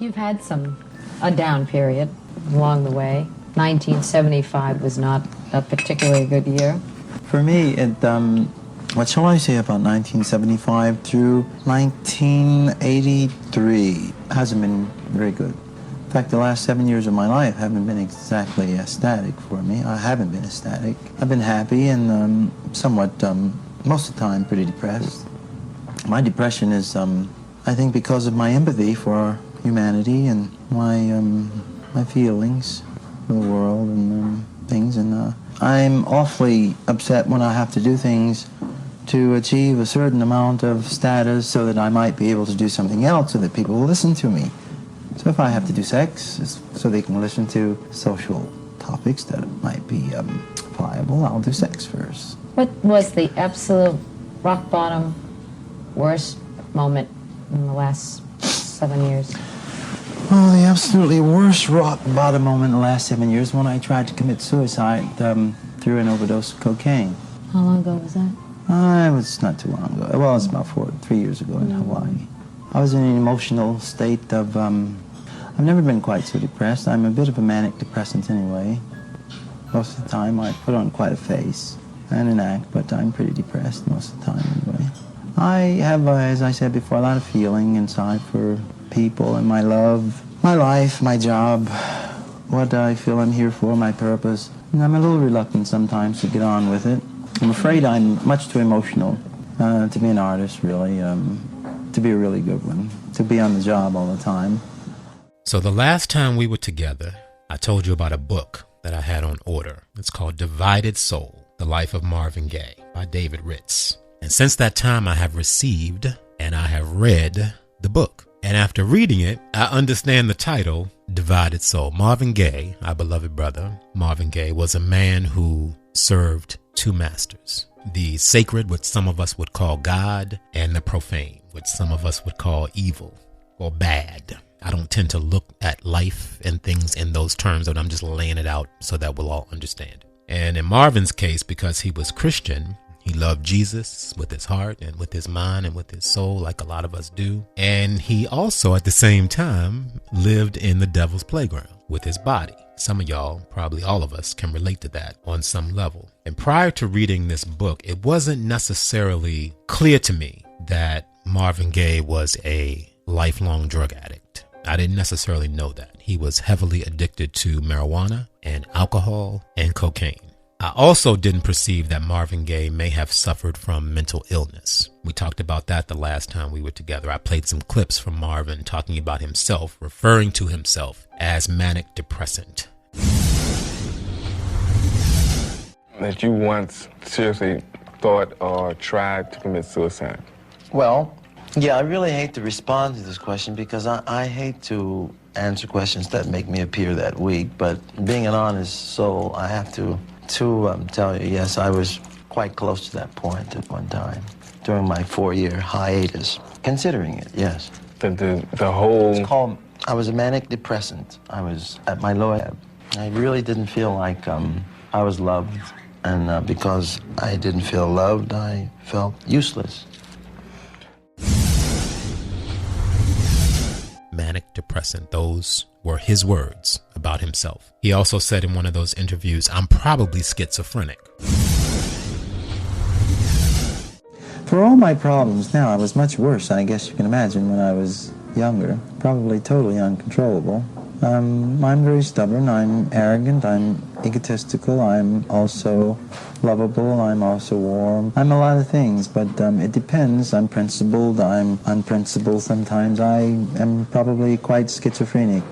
You've had a down period along the way. 1975 was not a particularly good year. For me, what shall I say about 1975 through 1983 hasn't been very good. In fact, the last 7 years of my life haven't been exactly ecstatic for me. I haven't been ecstatic. I've been happy and somewhat, most of the time, pretty depressed. My depression is, I think, because of my empathy for humanity and my feelings for the world and things. And I'm awfully upset when I have to do things to achieve a certain amount of status so that I might be able to do something else so that people will listen to me. So if I have to do sex so they can listen to social topics that might be viable, I'll do sex first. What was the absolute rock bottom worst moment in the last 7 years? Well, the absolutely worst rock bottom moment in the last 7 years when I tried to commit suicide through an overdose of cocaine. How long ago was that? It was not too long ago. Well, it's about 3 years ago in Hawaii. I was in an emotional state of, I've never been quite so depressed. I'm a bit of a manic depressant anyway. Most of the time I put on quite a face and an act, but I'm pretty depressed most of the time anyway. I have, as I said before, a lot of feeling inside for people and my love, my life, my job, what I feel I'm here for, my purpose. And I'm a little reluctant sometimes to get on with it. I'm afraid I'm much too emotional to be an artist, really, to be a really good one, to be on the job all the time. So the last time we were together, I told you about a book that I had on order. It's called Divided Soul, The Life of Marvin Gaye by David Ritz. And since that time, I have received and I have read the book. And after reading it, I understand the title, Divided Soul. Marvin Gaye, our beloved brother, Marvin Gaye, was a man who served two masters. The sacred, which some of us would call God, and the profane, which some of us would call evil or bad. I don't tend to look at life and things in those terms, but I'm just laying it out so that we'll all understand. And in Marvin's case, because he was Christian, he loved Jesus with his heart and with his mind and with his soul, like a lot of us do. And he also, at the same time, lived in the devil's playground with his body. Some of y'all, probably all of us, can relate to that on some level. And prior to reading this book, it wasn't necessarily clear to me that Marvin Gaye was a lifelong drug addict. I didn't necessarily know that. He was heavily addicted to marijuana and alcohol and cocaine. I also didn't perceive that Marvin Gaye may have suffered from mental illness. We talked about that the last time we were together. I played some clips from Marvin talking about himself, referring to himself as manic depressant. That you once seriously thought or tried to commit suicide? Well, yeah, I really hate to respond to this question because I hate to answer questions that make me appear that weak, but being an honest soul, I have to tell you, yes, I was quite close to that point at one time during my 4-year hiatus. Considering it, yes. The whole... It's called, I was a manic depressant. I was at my lowest ebb. I really didn't feel like I was loved, and because I didn't feel loved, I felt useless. Manic depressant, those were his words about himself. He also said in one of those interviews, I'm probably schizophrenic. For all my problems now, I was much worse, I guess you can imagine, when I was younger. Probably totally uncontrollable. I'm very stubborn, I'm arrogant, I'm egotistical, I'm also lovable, I'm also warm. I'm a lot of things, but it depends. I'm principled, I'm unprincipled sometimes. I am probably quite schizophrenic.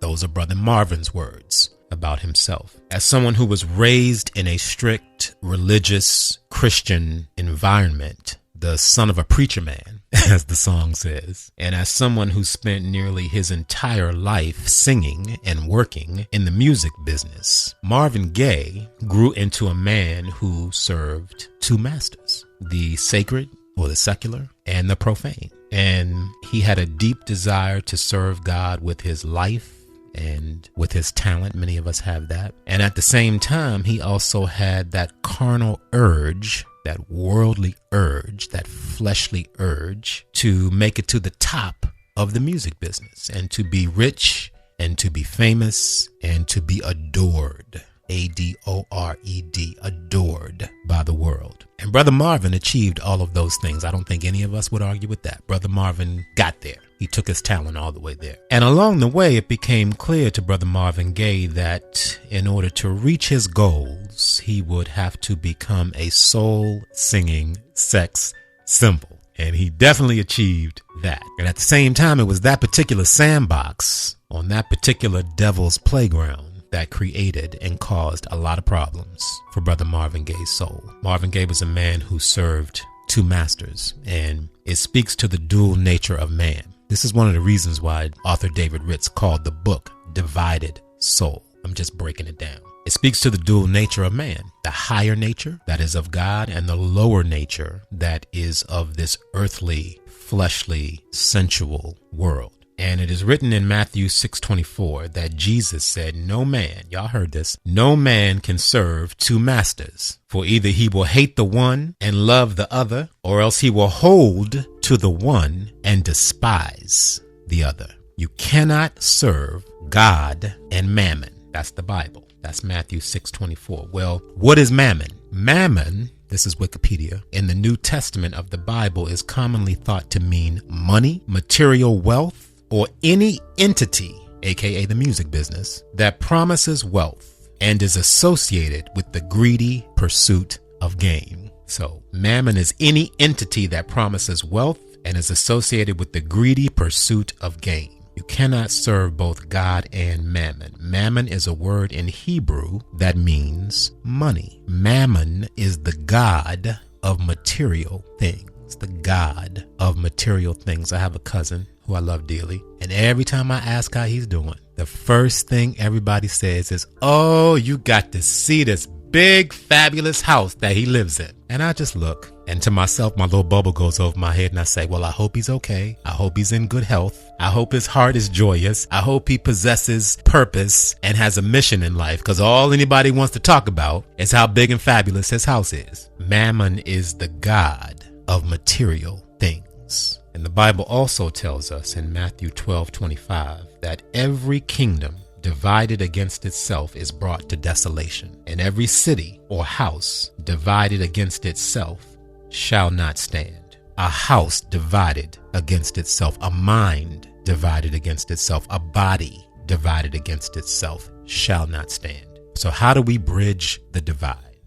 Those are Brother Marvin's words about himself. As someone who was raised in a strict religious Christian environment, the son of a preacher man, as the song says, and as someone who spent nearly his entire life singing and working in the music business, Marvin Gaye grew into a man who served two masters, the sacred or the secular and the profane. And he had a deep desire to serve God with his life and with his talent. Many of us have that. And at the same time, he also had that carnal urge that worldly urge, that fleshly urge to make it to the top of the music business and to be rich and to be famous and to be adored. A-D-O-R-E-D, adored by the world. And Brother Marvin achieved all of those things. I don't think any of us would argue with that. Brother Marvin got there. He took his talent all the way there. And along the way, it became clear to Brother Marvin Gaye that in order to reach his goals, he would have to become a soul-singing sex symbol. And he definitely achieved that. And at the same time, it was that particular sandbox on that particular devil's playground that created and caused a lot of problems for Brother Marvin Gaye's soul. Marvin Gaye was a man who served two masters, and it speaks to the dual nature of man. This is one of the reasons why author David Ritz called the book Divided Soul. I'm just breaking it down. It speaks to the dual nature of man, the higher nature that is of God and the lower nature that is of this earthly, fleshly, sensual world. And it is written in Matthew 6:24 that Jesus said, no man, y'all heard this, no man can serve two masters, for either he will hate the one and love the other, or else he will hold to the one and despise the other. You cannot serve God and mammon. That's the Bible. That's Matthew 6:24. Well, what is mammon? Mammon, this is Wikipedia, in the New Testament of the Bible is commonly thought to mean money, material wealth, or any entity, aka the music business, that promises wealth and is associated with the greedy pursuit of gain. So mammon is any entity that promises wealth and is associated with the greedy pursuit of gain. You cannot serve both God and mammon. Mammon is a word in Hebrew that means money. Mammon is the god of material things, the god of material things. I have a cousin who I love dearly, and every time I ask how he's doing, the first thing everybody says is, oh, you got to see this big, fabulous house that he lives in. And I just look, and to myself, my little bubble goes over my head, and I say, well, I hope he's okay. I hope he's in good health. I hope his heart is joyous. I hope he possesses purpose and has a mission in life, because all anybody wants to talk about is how big and fabulous his house is. Mammon is the god of material things. And the Bible also tells us in Matthew 12:25 that every kingdom divided against itself is brought to desolation, and every city or house divided against itself shall not stand. A house divided against itself, a mind divided against itself, a body divided against itself shall not stand. So how do we bridge the divide?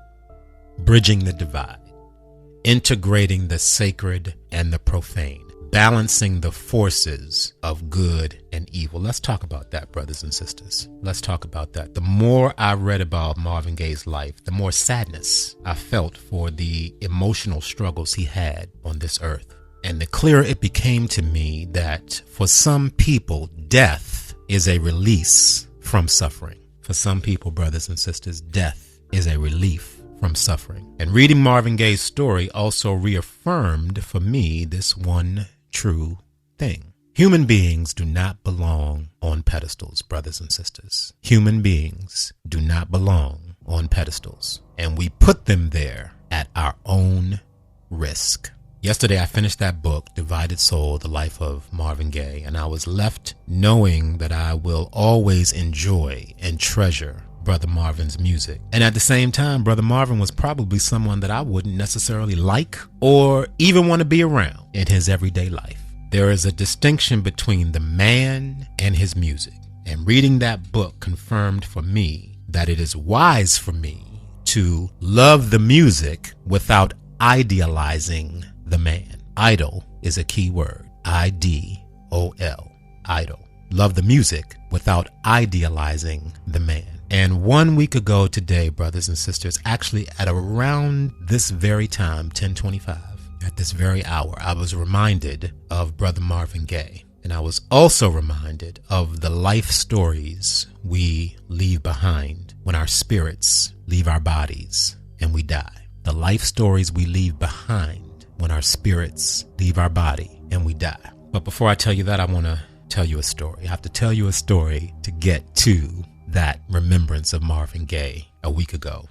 Bridging the divide, integrating the sacred and the profane, balancing the forces of good and evil. Let's talk about that, brothers and sisters. Let's talk about that. The more I read about Marvin Gaye's life, the more sadness I felt for the emotional struggles he had on this earth. And the clearer it became to me that for some people, death is a release from suffering. For some people, brothers and sisters, death is a relief from suffering. And reading Marvin Gaye's story also reaffirmed for me this one true thing. Human beings do not belong on pedestals, brothers and sisters. Human beings do not belong on pedestals, and we put them there at our own risk. Yesterday, I finished that book, Divided Soul, The Life of Marvin Gaye, and I was left knowing that I will always enjoy and treasure Brother Marvin's music. And at the same time, Brother Marvin was probably someone that I wouldn't necessarily like or even want to be around in his everyday life. There is a distinction between the man and his music. And reading that book confirmed for me that it is wise for me to love the music without idealizing the man. Idol is a key word. I-D-O-L. Idol. Love the music without idealizing the man. And 1 week ago today, brothers and sisters, actually at around this very time, 10:25, at this very hour, I was reminded of Brother Marvin Gaye. And I was also reminded of the life stories we leave behind when our spirits leave our bodies and we die. The life stories we leave behind when our spirits leave our body and we die. But before I tell you that, I want to tell you a story. I have to tell you a story to get to that remembrance of Marvin Gaye a week ago.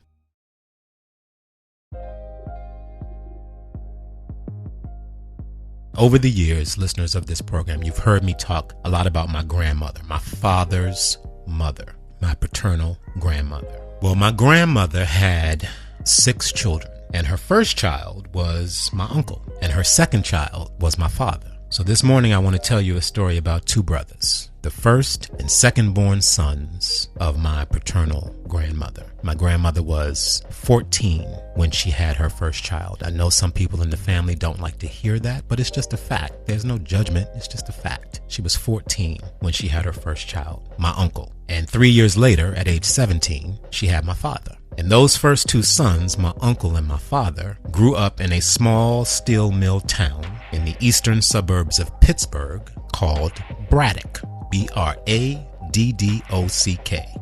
Over the years, listeners of this program, you've heard me talk a lot about my grandmother, my father's mother, my paternal grandmother. Well, my grandmother had 6 children, and her first child was my uncle, and her second child was my father. So this morning, I want to tell you a story about 2 brothers, the first and second born sons of my paternal grandmother. My grandmother was 14 when she had her first child. I know some people in the family don't like to hear that, but it's just a fact. There's no judgment. It's just a fact. She was 14 when she had her first child, my uncle. And 3 years later, at age 17, she had my father. And those first 2 sons, my uncle and my father, grew up in a small steel mill town in the eastern suburbs of Pittsburgh called Braddock, Braddock,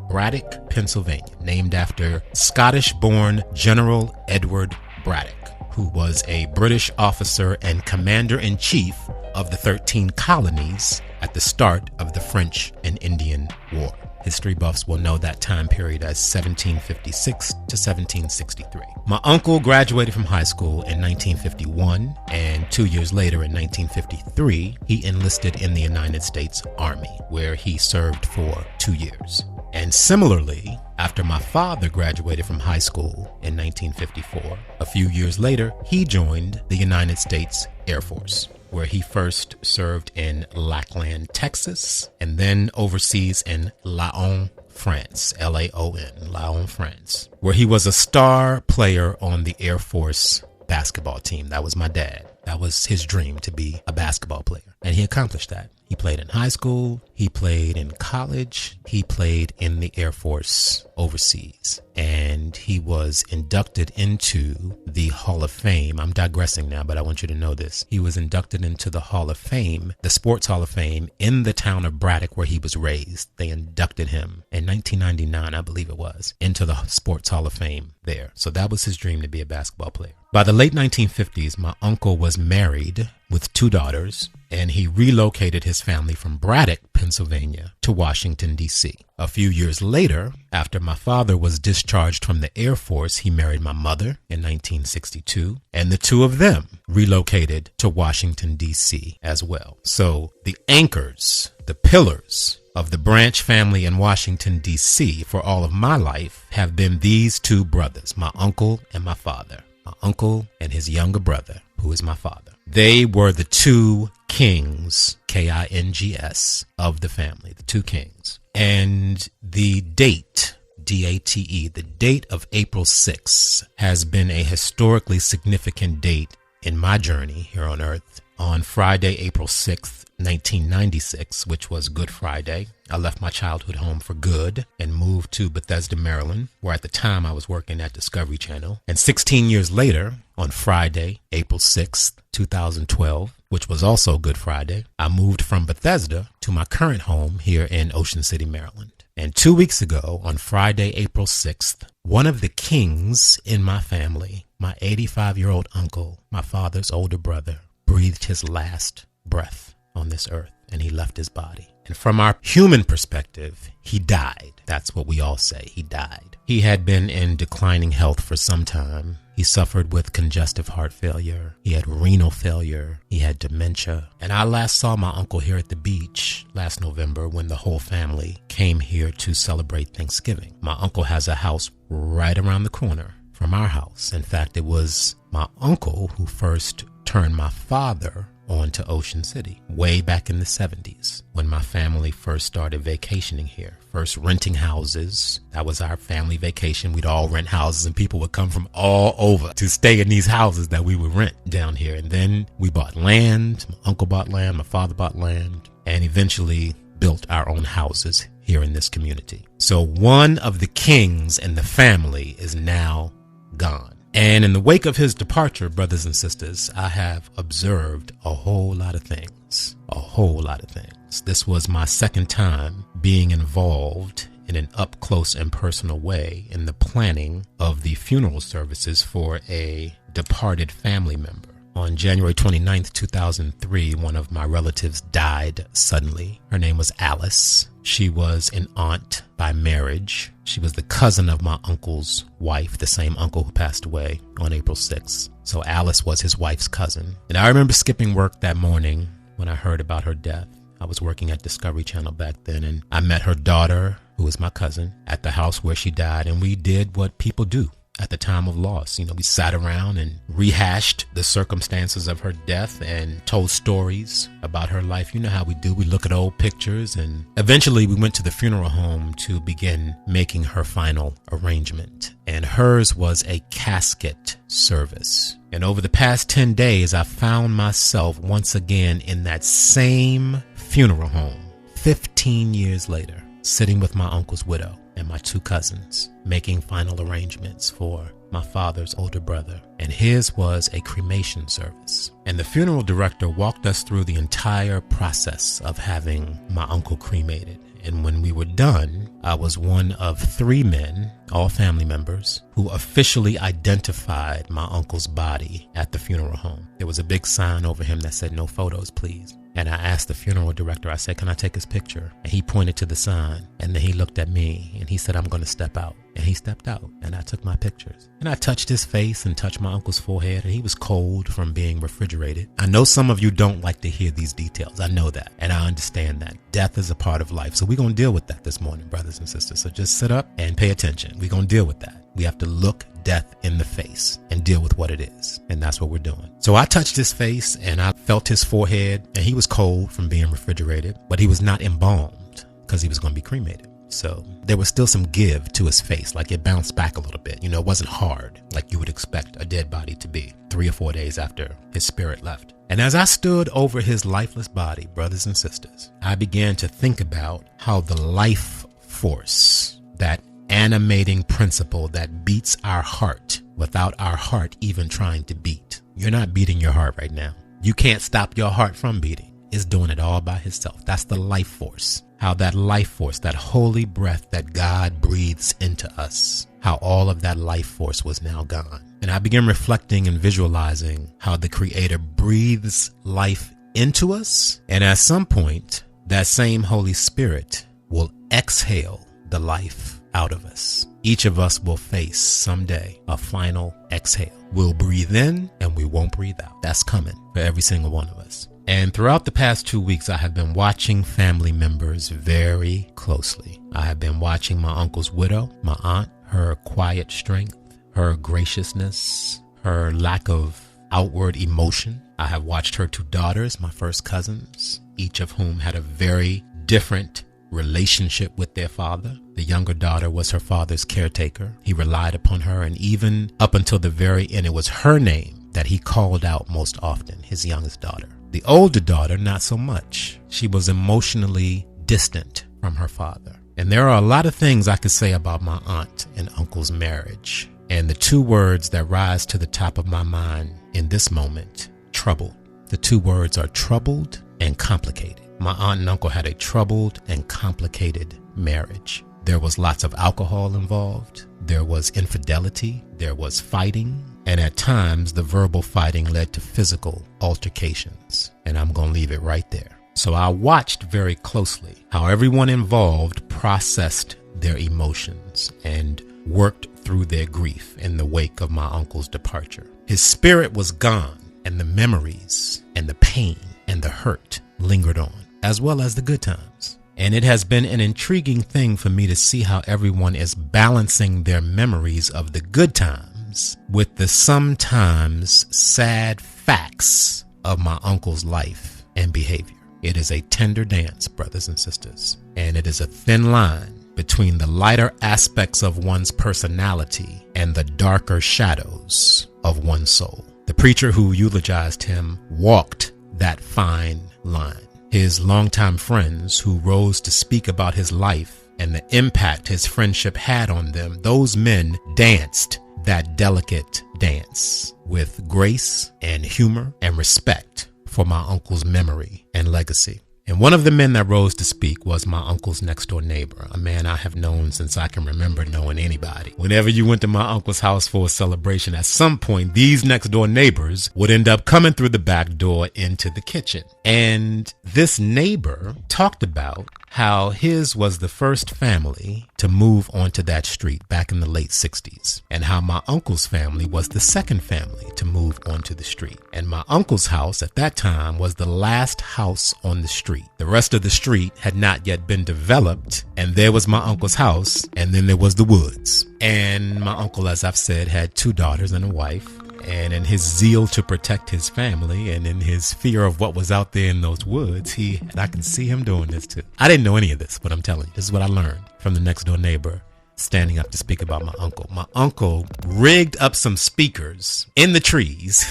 Braddock, Pennsylvania, named after Scottish-born General Edward Braddock, who was a British officer and commander-in-chief of the 13 colonies at the start of the French and Indian War. History buffs will know that time period as 1756 to 1763. My uncle graduated from high school in 1951, and 2 years later in 1953, he enlisted in the United States Army, where he served for 2 years. And similarly, after my father graduated from high school in 1954, a few years later, he joined the United States Air Force, where he first served in Lackland, Texas, and then overseas in Laon, France, Laon, Laon, France, where he was a star player on the Air Force basketball team. That was my dad. That was his dream, to be a basketball player. And he accomplished that. He played in high school, he played in college, he played in the Air Force overseas, and he was inducted into the Hall of Fame. I'm digressing now, but I want you to know this. He was inducted into the Hall of Fame, the Sports Hall of Fame, in the town of Braddock where he was raised. They inducted him in 1999, I believe it was, into the Sports Hall of Fame there. So that was his dream, to be a basketball player. By the late 1950s, my uncle was married with 2 daughters, and he relocated his family from Braddock, Pennsylvania, to Washington, D.C. A few years later, after my father was discharged from the Air Force, he married my mother in 1962, and the 2 of them relocated to Washington, D.C. as well. So the anchors, the pillars of the Branch family in Washington, D.C. for all of my life have been these 2 brothers, my uncle and my father. My uncle and his younger brother, who is my father. They were the 2 kings, Kings, of the family, the 2 kings. And the date, D-A-T-E, the date of April 6th has been a historically significant date in my journey here on Earth. On Friday, April 6th, 1996, which was Good Friday, I left my childhood home for good and moved to Bethesda, Maryland, where at the time I was working at Discovery Channel. And 16 years later, on Friday, April 6th, 2012, which was also Good Friday, I moved from Bethesda to my current home here in Ocean City, Maryland. And 2 weeks ago, on Friday, April 6th, one of the kings in my family, my 85-year-old uncle, my father's older brother, breathed his last breath on this earth, and he left his body. And from our human perspective, he died. That's what we all say. He died. He had been in declining health for some time. He suffered with congestive heart failure. He had renal failure. He had dementia. And I last saw my uncle here at the beach last November when the whole family came here to celebrate Thanksgiving. My uncle has a house right around the corner from our house. In fact, it was my uncle who first turned my father on to Ocean City way back in the 70s when my family first started vacationing here. First renting houses. That was our family vacation. We'd all rent houses and people would come from all over to stay in these houses that we would rent down here. And then we bought land. My uncle bought land. My father bought land, and eventually built our own houses here in this community. So one of the kings in the family is now gone. And in the wake of his departure, brothers and sisters, I have observed a whole lot of things. A whole lot of things. This was my second time being involved in an up-close and personal way in the planning of the funeral services for a departed family member. On January 29th, 2003, one of my relatives died suddenly. Her name was Alice. She was an aunt by marriage. She was the cousin of my uncle's wife, the same uncle who passed away on April 6th. So Alice was his wife's cousin. And I remember skipping work that morning when I heard about her death. I was working at Discovery Channel back then, and I met her daughter, who was my cousin, at the house where she died, and we did what people do at the time of loss. We sat around and rehashed the circumstances of her death and told stories about her life. You know how we do. We look at old pictures, and eventually we went to the funeral home to begin making her final arrangement. And hers was a casket service. And over the past 10 days, I found myself once again in that same funeral home, 15 years later, sitting with my uncle's widow and my two cousins, making final arrangements for my father's older brother. And his was a cremation service. And the funeral director walked us through the entire process of having my uncle cremated. And when we were done, I was one of 3 men, all family members, who officially identified my uncle's body at the funeral home. There was a big sign over him that said, "No photos, please." And I asked the funeral director, I said, "Can I take his picture?" And he pointed to the sign, and then he looked at me and he said, "I'm going to step out." And he stepped out, and I took my pictures. And I touched his face and touched my uncle's forehead, and he was cold from being refrigerated. I know some of you don't like to hear these details. I know that, and I understand that. Death is a part of life. So we're going to deal with that this morning, brothers and sisters. So just sit up and pay attention. We're going to deal with that. We have to look death in the face and deal with what it is. And that's what we're doing. So I touched his face and I felt his forehead, and he was cold from being refrigerated, but he was not embalmed because he was going to be cremated. So there was still some give to his face, like it bounced back a little bit. It wasn't hard like you would expect a dead body to be 3 or 4 days after his spirit left. And as I stood over his lifeless body, brothers and sisters, I began to think about how the life force, that animating principle that beats our heart without our heart even trying to beat. You're not beating your heart right now. You can't stop your heart from beating. It's doing it all by itself. That's the life force. How that life force, that holy breath that God breathes into us, how all of that life force was now gone. And I began reflecting and visualizing how the Creator breathes life into us. And at some point, that same Holy Spirit will exhale the life out of us. Each of us will face someday a final exhale. We'll breathe in and we won't breathe out. That's coming for every single one of us. And throughout the past 2 weeks, I have been watching family members very closely. I have been watching my uncle's widow, my aunt, her quiet strength, her graciousness, her lack of outward emotion. I have watched her 2 daughters, my first cousins, each of whom had a very different relationship with their father. The younger daughter was her father's caretaker. He relied upon her, and even up until the very end, it was her name that he called out most often, his youngest daughter. The older daughter, not so much. She was emotionally distant from her father. And there are a lot of things I could say about my aunt and uncle's marriage. And the 2 words that rise to the top of my mind in this moment, troubled. The 2 words are troubled and complicated. My aunt and uncle had a troubled and complicated marriage. There was lots of alcohol involved. There was infidelity. There was fighting. And at times, the verbal fighting led to physical altercations. And I'm going to leave it right there. So I watched very closely how everyone involved processed their emotions and worked through their grief in the wake of my uncle's departure. His spirit was gone, and the memories and the pain and the hurt lingered on, as well as the good times. And it has been an intriguing thing for me to see how everyone is balancing their memories of the good times with the sometimes sad facts of my uncle's life and behavior. It is a tender dance, brothers and sisters, and it is a thin line between the lighter aspects of one's personality and the darker shadows of one's soul. The preacher who eulogized him walked that fine line. His longtime friends who rose to speak about his life and the impact his friendship had on them, those men danced that delicate dance with grace and humor and respect for my uncle's memory and legacy. And one of the men that rose to speak was my uncle's next door neighbor, a man I have known since I can remember knowing anybody. Whenever you went to my uncle's house for a celebration, at some point, these next door neighbors would end up coming through the back door into the kitchen. And this neighbor talked about how his was the first family to move onto that street back in the late 60s, and how my uncle's family was the second family to move onto the street. And my uncle's house at that time was the last house on the street. The rest of the street had not yet been developed, and there was my uncle's house, and then there was the woods. And my uncle, as I've said, had 2 daughters and a wife. And in his zeal to protect his family and in his fear of what was out there in those woods, and I can see him doing this too. I didn't know any of this, but I'm telling you, this is what I learned from the next door neighbor standing up to speak about my uncle. My uncle rigged up some speakers in the trees.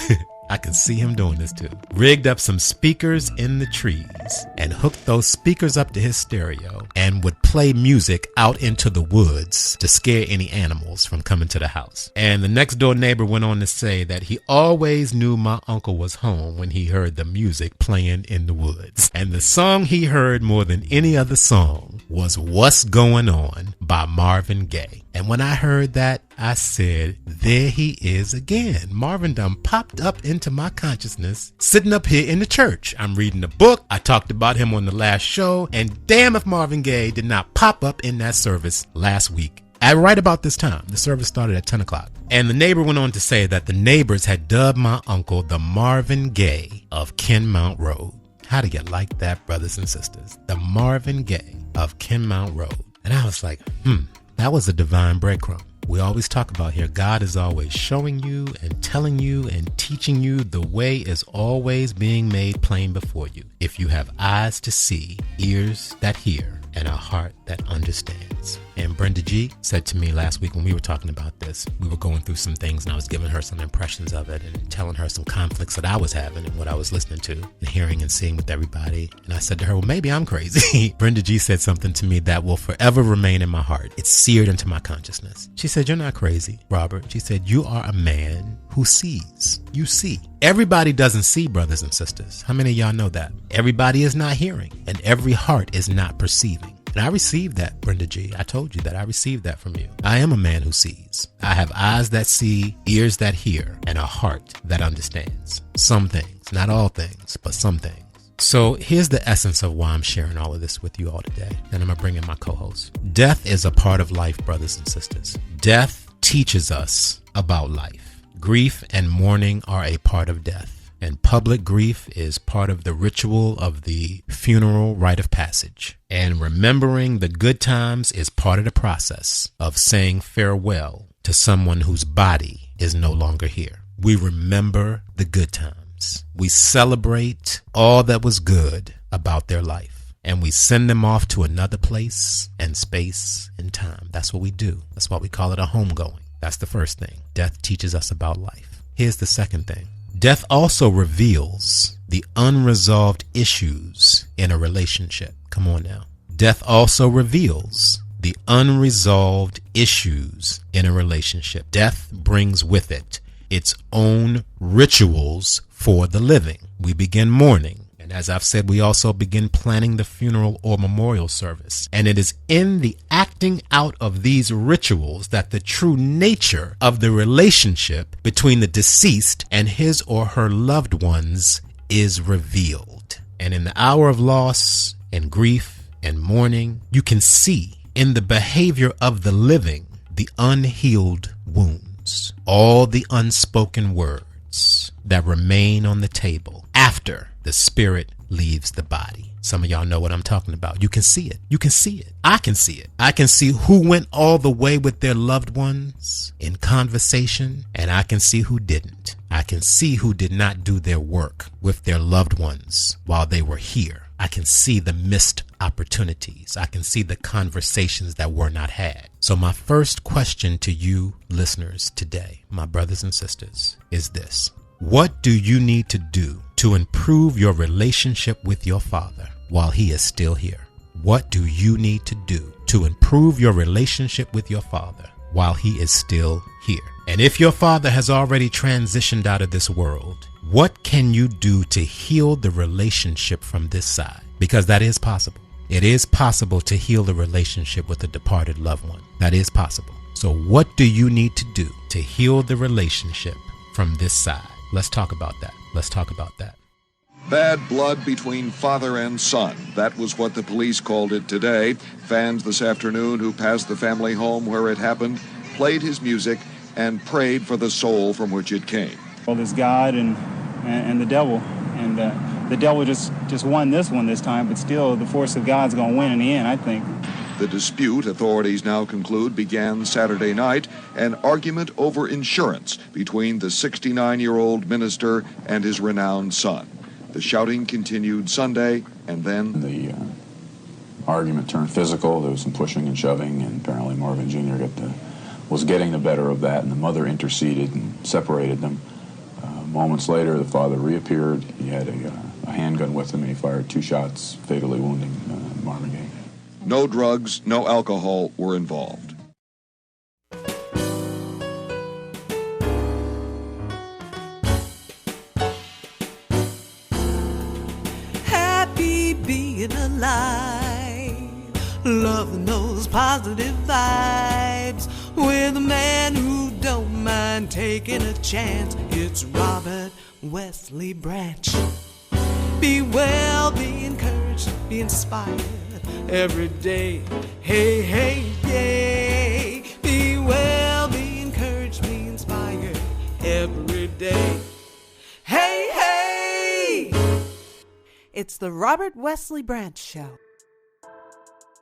I can see him doing this too. Rigged up some speakers in the trees and hooked those speakers up to his stereo and would play music out into the woods to scare any animals from coming to the house. And the next door neighbor went on to say that he always knew my uncle was home when he heard the music playing in the woods. And the song he heard more than any other song was What's Going On by Marvin Gaye. And when I heard that, I said, there he is again. Marvin done popped up into my consciousness, sitting up here in the church. I'm reading a book. I talked about him on the last show. And damn if Marvin Gaye did not pop up in that service last week. At right about this time. The service started at 10 o'clock. And the neighbor went on to say that the neighbors had dubbed my uncle the Marvin Gaye of Kenmount Road. How to get like that, brothers and sisters. The Marvin Gaye of Kenmount Road. And I was like, that was a divine breadcrumb. We always talk about here, God is always showing you and telling you and teaching you. The way is always being made plain before you. If you have eyes to see, ears that hear, and a heart that understands. And Brenda G said to me last week when we were talking about this, we were going through some things and I was giving her some impressions of it and telling her some conflicts that I was having and what I was listening to and hearing and seeing with everybody. And I said to her, well, maybe I'm crazy. Brenda G said something to me that will forever remain in my heart. It's seared into my consciousness. She said, you're not crazy, Robert. She said, you are a man who sees. You see. Everybody doesn't see, brothers and sisters. How many of y'all know that? Everybody is not hearing and every heart is not perceiving. And I received that, Brenda G. I told you that I received that from you. I am a man who sees. I have eyes that see, ears that hear, and a heart that understands. Some things, not all things, but some things. So here's the essence of why I'm sharing all of this with you all today. And I'm going to bring in my co-host. Death is a part of life, brothers and sisters. Death teaches us about life. Grief and mourning are a part of death. And public grief is part of the ritual of the funeral rite of passage. And remembering the good times is part of the process of saying farewell to someone whose body is no longer here. We remember the good times. We celebrate all that was good about their life. And we send them off to another place and space and time. That's what we do. That's why we call it a homegoing. That's the first thing. Death teaches us about life. Here's the second thing. Death also reveals the unresolved issues in a relationship. Come on now. Death also reveals the unresolved issues in a relationship. Death brings with it its own rituals for the living. We begin mourning. And as I've said, we also begin planning the funeral or memorial service. And it is in the acting out of these rituals that the true nature of the relationship between the deceased and his or her loved ones is revealed. And in the hour of loss and grief and mourning, you can see in the behavior of the living the unhealed wounds, all the unspoken words that remain on the table after the spirit leaves the body. Some of y'all know what I'm talking about. You can see it. You can see it. I can see it. I can see who went all the way with their loved ones in conversation, and I can see who didn't. I can see who did not do their work with their loved ones while they were here. I can see the missed opportunities. I can see the conversations that were not had. So my first question to you listeners today, my brothers and sisters, is this. What do you need to do to improve your relationship with your father while he is still here? What do you need to do to improve your relationship with your father while he is still here? And if your father has already transitioned out of this world, what can you do to heal the relationship from this side? because that is possible. It is possible to heal a relationship with a departed loved one. That is possible. So what do you need to do to heal the relationship from this side? Let's talk about that. Let's talk about that. Bad blood between father and son. That was what the police called it today. Fans this afternoon who passed the family home where it happened played his music and prayed for the soul from which it came. Well, there's God and the devil, and the devil just won this one this time, but still the force of God's going to win in the end, I think. The dispute, authorities now conclude, began Saturday night, an argument over insurance between the 69-year-old minister and his renowned son. The shouting continued Sunday, and then the argument turned physical. There was some pushing and shoving, and apparently Marvin Jr. was getting the better of that, and the mother interceded and separated them. Moments later, the father reappeared. He had a handgun with him, and he fired 2 shots, fatally wounding Marvin Gaye. no drugs, no alcohol were involved. Happy being alive, loving those positive vibes, with a man who don't mind taking a chance. It's Robert Wesley Branch. Be well, be encouraged, be inspired every day. Hey, hey, yay. Be well, be encouraged, be inspired every day. Hey, hey. It's the Robert Wesley Branch Show.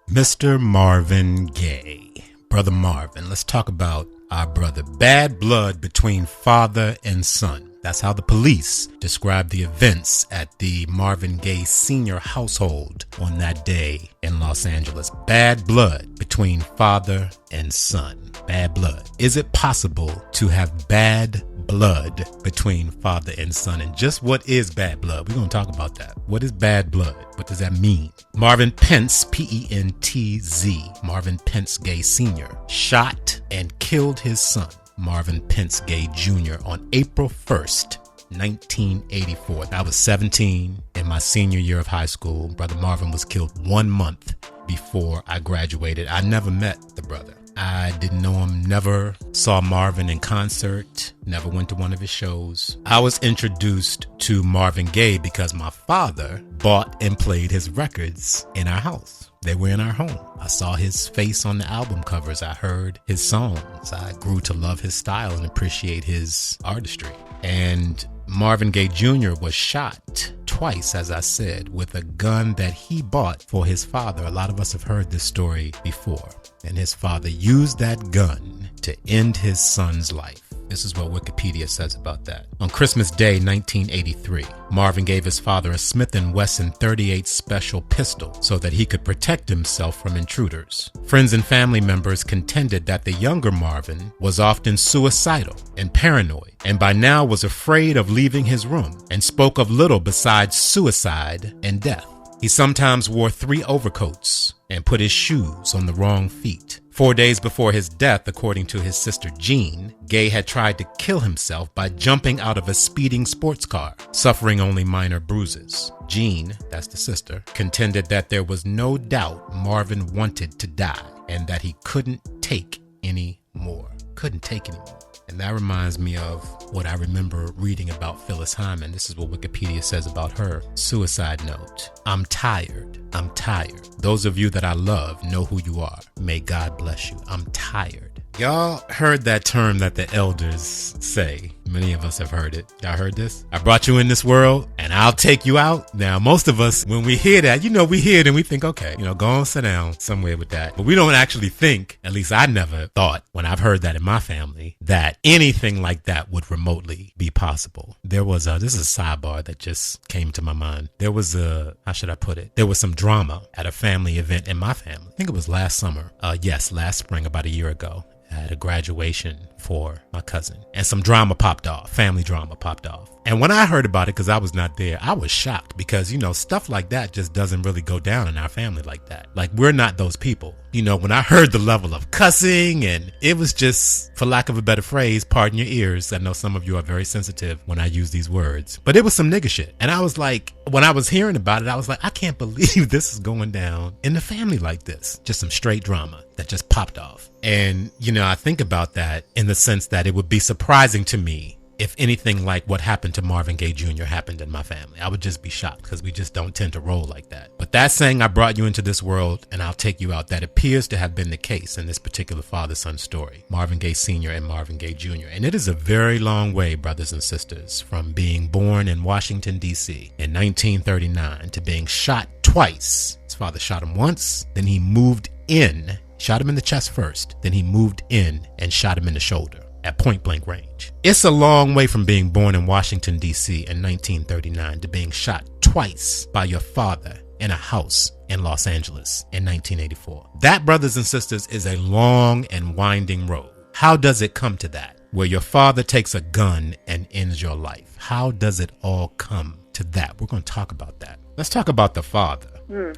Mr. Marvin Gaye. Brother Marvin, let's talk about our brother. Bad blood between father and son. That's how the police described the events at the Marvin Gaye senior household on that day in Los Angeles. Bad blood between father and son. Bad blood. Is it possible to have bad blood between father and son? And just what is bad blood? We're going to talk about that. What is bad blood? What does that mean? Marvin Pentz, P-E-N-T-Z, Marvin Pentz Gaye Sr., shot and killed his son, Marvin Pentz Gaye Jr. on April 1st, 1984. I was 17 in my senior year of high school. Brother Marvin was killed 1 month before I graduated. I never met the brother. I didn't know him, never saw Marvin in concert, never went to one of his shows. I was introduced to Marvin Gaye because my father bought and played his records in our house. They were in our home. I saw his face on the album covers. I heard his songs. I grew to love his style and appreciate his artistry. And Marvin Gaye Jr. was shot twice, as I said, with a gun that he bought for his father. A lot of us have heard this story before. And his father used that gun to end his son's life. This is what Wikipedia says about that. On Christmas Day, 1983, Marvin gave his father a Smith & Wesson .38 special pistol so that he could protect himself from intruders. Friends and family members contended that the younger Marvin was often suicidal and paranoid, and by now was afraid of leaving his room, and spoke of little besides suicide and death. He sometimes wore 3 overcoats and put his shoes on the wrong feet. 4 days before his death, according to his sister Jean, Gaye had tried to kill himself by jumping out of a speeding sports car, suffering only minor bruises. Jean, that's the sister, contended that there was no doubt Marvin wanted to die and that he couldn't take any more. Couldn't take any more. And that reminds me of what I remember reading about Phyllis Hyman. This is what Wikipedia says about her suicide note. I'm tired. I'm tired. Those of you that I love know who you are. May God bless you. I'm tired. Y'all heard that term that the elders say. Many of us have heard it. Y'all heard this? I brought you in this world and I'll take you out. Now, most of us, when we hear that, we hear it and we think, okay, go on, sit down somewhere with that. But we don't actually think, at least I never thought when I've heard that in my family, that anything like that would remotely be possible. There was this is a sidebar that just came to my mind. There was how should I put it? There was some drama at a family event in my family. I think it was last summer. Last spring, about a year ago. At a graduation for my cousin, and some drama popped off, family drama popped off. And when I heard about it, because I was not there, I was shocked because, stuff like that just doesn't really go down in our family like that. Like, we're not those people. when I heard the level of cussing, and it was just, for lack of a better phrase, pardon your ears. I know some of you are very sensitive when I use these words, but it was some nigga shit. And I was like, when I was hearing about it, I was like, I can't believe this is going down in the family like this. Just some straight drama that just popped off. And, I think about that in the sense that it would be surprising to me if anything like what happened to Marvin Gaye Jr. happened in my family. I would just be shocked, because we just don't tend to roll like that. But that saying, I brought you into this world and I'll take you out, that appears to have been the case in this particular father-son story, Marvin Gaye Sr. and Marvin Gaye Jr. And it is a very long way, brothers and sisters, from being born in Washington, D.C. in 1939 to being shot twice. His father shot him once, then he moved in, shot him in the chest first, then he moved in and shot him in the shoulder at point blank range. It's a long way from being born in Washington, D.C. in 1939 to being shot twice by your father in a house in Los Angeles in 1984. That, brothers and sisters, is a long and winding road. How does it come to that, where your father takes a gun and ends your life? How does it all come to that? We're going to talk about that. Let's talk about the father,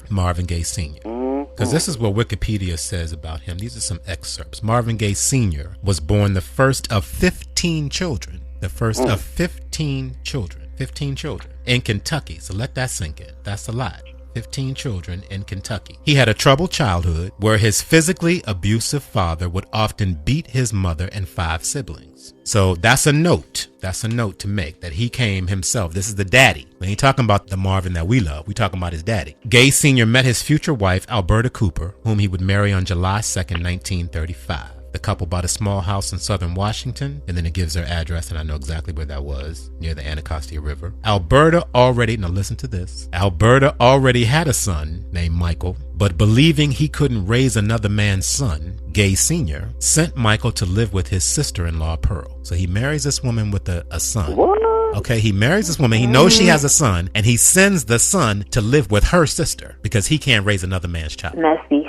Marvin Gaye Sr., because this is what Wikipedia says about him. These are some excerpts. Marvin Gaye Sr. was born the first of 15 children. The first of 15 children. 15 children in Kentucky. So let that sink in. That's a lot. 15 children in Kentucky. He had a troubled childhood where his physically abusive father would often beat his mother and 5 siblings. So that's a note. That's a note to make, that he came himself. This is the daddy. We ain't talking about the Marvin that we love. We talking about his daddy. Gaye Sr. met his future wife, Alberta Cooper, whom he would marry on July 2nd, 1935. The couple bought a small house in southern Washington, and then it gives their address, and I know exactly where that was, near the Anacostia River. Alberta already had a son named Michael, but believing he couldn't raise another man's son, Gaye Sr. sent Michael to live with his sister-in-law, Pearl. So he marries this woman with a son. What? Okay, he marries this woman. He knows she has a son, and he sends the son to live with her sister because he can't raise another man's child. Messy.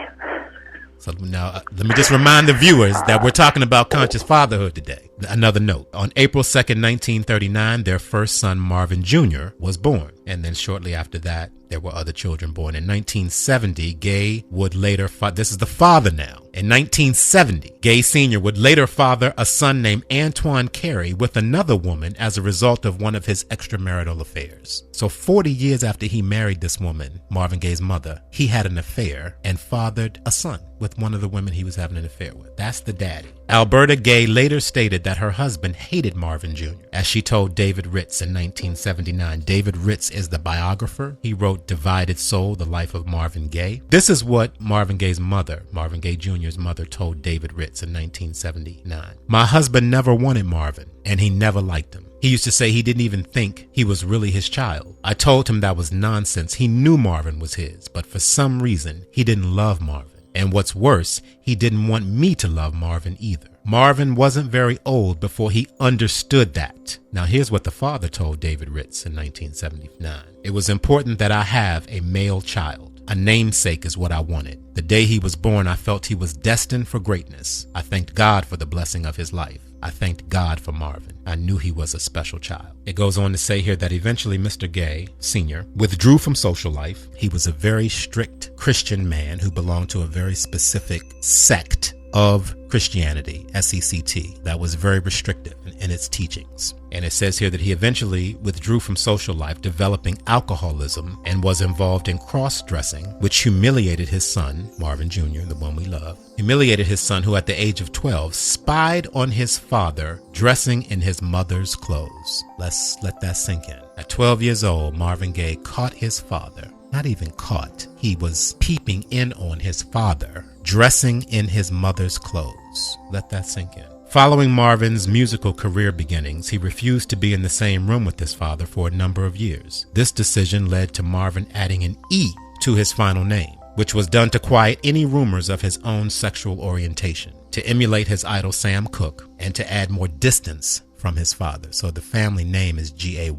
So now, let me just remind the viewers that we're talking about conscious fatherhood today. Another note. On April 2nd, 1939, their first son, Marvin Jr., was born. And then shortly after that, there were other children born. In 1970, Gaye would later, this is the father now. In 1970, Gaye Sr. would later father a son named Antoine Carey with another woman as a result of one of his extramarital affairs. So 40 years after he married this woman, Marvin Gaye's mother, he had an affair and fathered a son with one of the women he was having an affair with. That's the daddy. Alberta Gaye later stated that her husband hated Marvin Jr., as she told David Ritz in 1979. David Ritz is the biographer. He wrote Divided Soul, The Life of Marvin Gaye. This is what Marvin Gaye's mother, Marvin Gaye Jr.'s mother, told David Ritz in 1979. My husband never wanted Marvin, and he never liked him. He used to say he didn't even think he was really his child. I told him that was nonsense. He knew Marvin was his, but for some reason, he didn't love Marvin. And what's worse, he didn't want me to love Marvin either. Marvin wasn't very old before he understood that. Now here's what the father told David Ritz in 1979. It was important that I have a male child. A namesake is what I wanted. The day he was born, I felt he was destined for greatness. I thanked God for the blessing of his life. I thanked God for Marvin. I knew he was a special child. It goes on to say here that eventually Mr. Gaye Sr. withdrew from social life. He was a very strict Christian man who belonged to a very specific sect of Christianity, SECT, that was very restrictive in its teachings. And it says here that he eventually withdrew from social life, developing alcoholism, and was involved in cross-dressing, which humiliated his son, Marvin Jr., the one we love, humiliated his son, who at the age of 12 spied on his father dressing in his mother's clothes. Let's let that sink in. At 12 years old, Marvin Gaye caught his father. Not even caught. He was peeping in on his father, dressing in his mother's clothes. Let that sink in. Following Marvin's musical career beginnings, he refused to be in the same room with his father for a number of years. This decision led to Marvin adding an E to his final name, which was done to quiet any rumors of his own sexual orientation, to emulate his idol Sam Cooke, and to add more distance from his father. So the family name is Gay.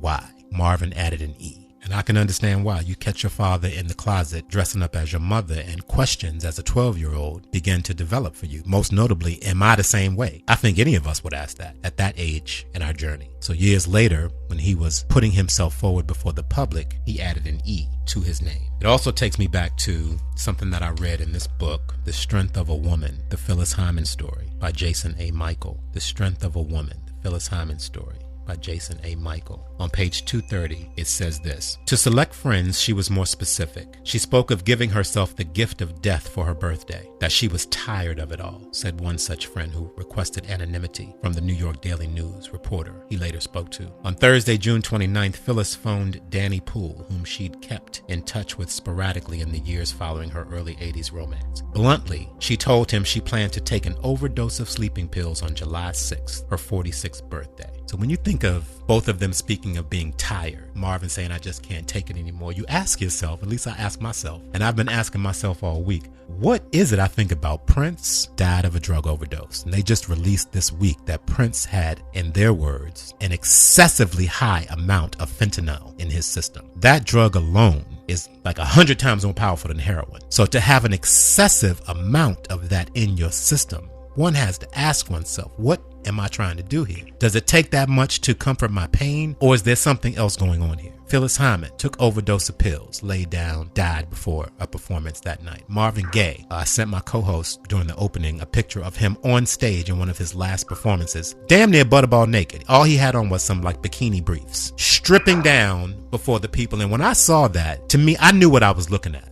Marvin added an E. And I can understand why. You catch your father in the closet dressing up as your mother, and questions as a 12-year-old begin to develop for you. Most notably, am I the same way? I think any of us would ask that at that age in our journey. So years later, when he was putting himself forward before the public, he added an E to his name. It also takes me back to something that I read in this book, The Strength of a Woman, the Phyllis Hyman story by Jason A. Michael. The Strength of a Woman, the Phyllis Hyman story by Jason A. Michael. On page 230, it says this: to select friends, she was more specific. She spoke of giving herself the gift of death for her birthday, that she was tired of it all, said one such friend who requested anonymity from the New York Daily News reporter he later spoke to. On Thursday, June 29th, Phyllis phoned Danny Poole, whom she'd kept in touch with sporadically in the years following her early 80s romance. Bluntly, she told him she planned to take an overdose of sleeping pills on July 6th, her 46th birthday. So when you think of both of them speaking of being tired, Marvin saying, I just can't take it anymore, you ask yourself, at least I ask myself, and I've been asking myself all week, what is it I think about Prince died of a drug overdose? And they just released this week that Prince had, in their words, an excessively high amount of fentanyl in his system. That drug alone is like 100 times more powerful than heroin. So to have an excessive amount of that in your system, one has to ask oneself, what am I trying to do here? Does it take that much to comfort my pain, or is there something else going on here? Phyllis Hyman took overdose of pills, laid down, died before a performance that night. Marvin Gaye, I sent my co-host during the opening a picture of him on stage in one of his last performances, damn near butterball naked. All he had on was some like bikini briefs, stripping down before the people. And when I saw that, to me, I knew what I was looking at.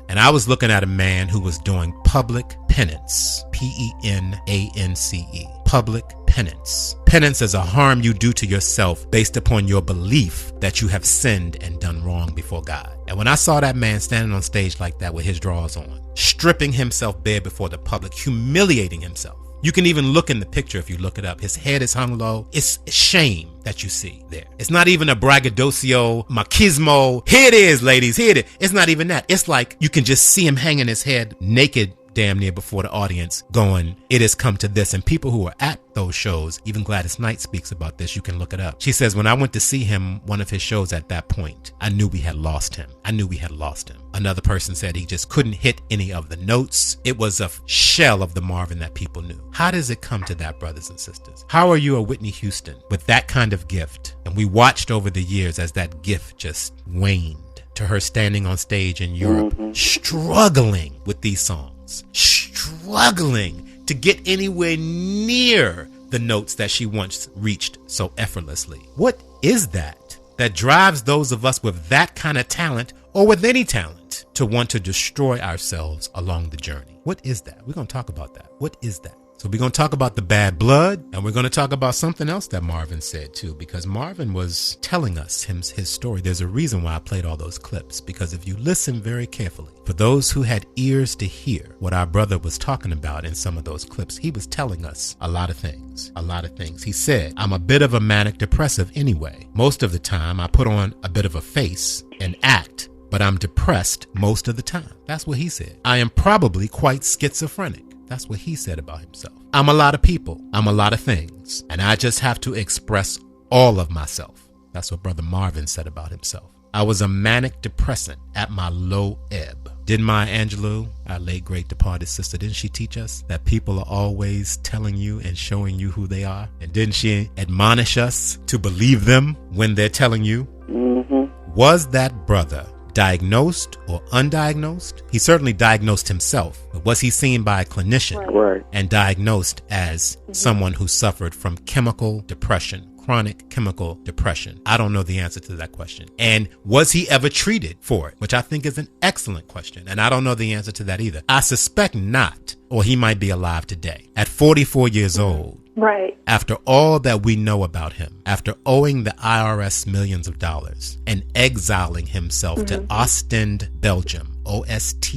And I was looking at a man who was doing public penance, P-E-N-A-N-C-E, public penance. Penance is a harm you do to yourself based upon your belief that you have sinned and done wrong before God. And when I saw that man standing on stage like that with his drawers on, stripping himself bare before the public, humiliating himself. You can even look in the picture if you look it up. His head is hung low. It's shame that you see there. It's not even a braggadocio, machismo. Here it is, ladies. Here it is. It's not even that. It's like you can just see him hanging his head naked damn near before the audience going, it has come to this. And people who are at those shows, even Gladys Knight speaks about this. You can look it up. She says, when I went to see him, one of his shows at that point, I knew we had lost him. Another person said he just couldn't hit any of the notes. It was a shell of the Marvin that people knew. How does it come to that, brothers and sisters? How are you a Whitney Houston with that kind of gift? And we watched over the years as that gift just waned, to her standing on stage in Europe, struggling with these songs, struggling to get anywhere near the notes that she once reached so effortlessly. What is that drives those of us with that kind of talent, or with any talent, to want to destroy ourselves along the journey? What is that? We're going to talk about that. What is that? So we're going to talk about the bad blood, and we're going to talk about something else that Marvin said too, because Marvin was telling us his story. There's a reason why I played all those clips, because if you listen very carefully, for those who had ears to hear what our brother was talking about in some of those clips, he was telling us a lot of things. He said, I'm a bit of a manic depressive anyway. Most of the time I put on a bit of a face and act, but I'm depressed most of the time. That's what he said. I am probably quite schizophrenic. That's what he said about himself. I'm a lot of people. I'm a lot of things. And I just have to express all of myself. That's what Brother Marvin said about himself. I was a manic depressant at my low ebb. Didn't Maya Angelou, our late great departed sister, didn't she teach us that people are always telling you and showing you who they are? And didn't she admonish us to believe them when they're telling you? Was that brother diagnosed or undiagnosed? He certainly diagnosed himself, but was he seen by a clinician and diagnosed as someone who suffered from chemical depression, chronic chemical depression? I don't know the answer to that question. And was he ever treated for it? Which I think is an excellent question. And I don't know the answer to that either. I suspect not, or he might be alive today. At 44 years old, right, after all that we know about him, after owing the IRS millions of dollars and exiling himself to Ostend, Belgium, Ostend.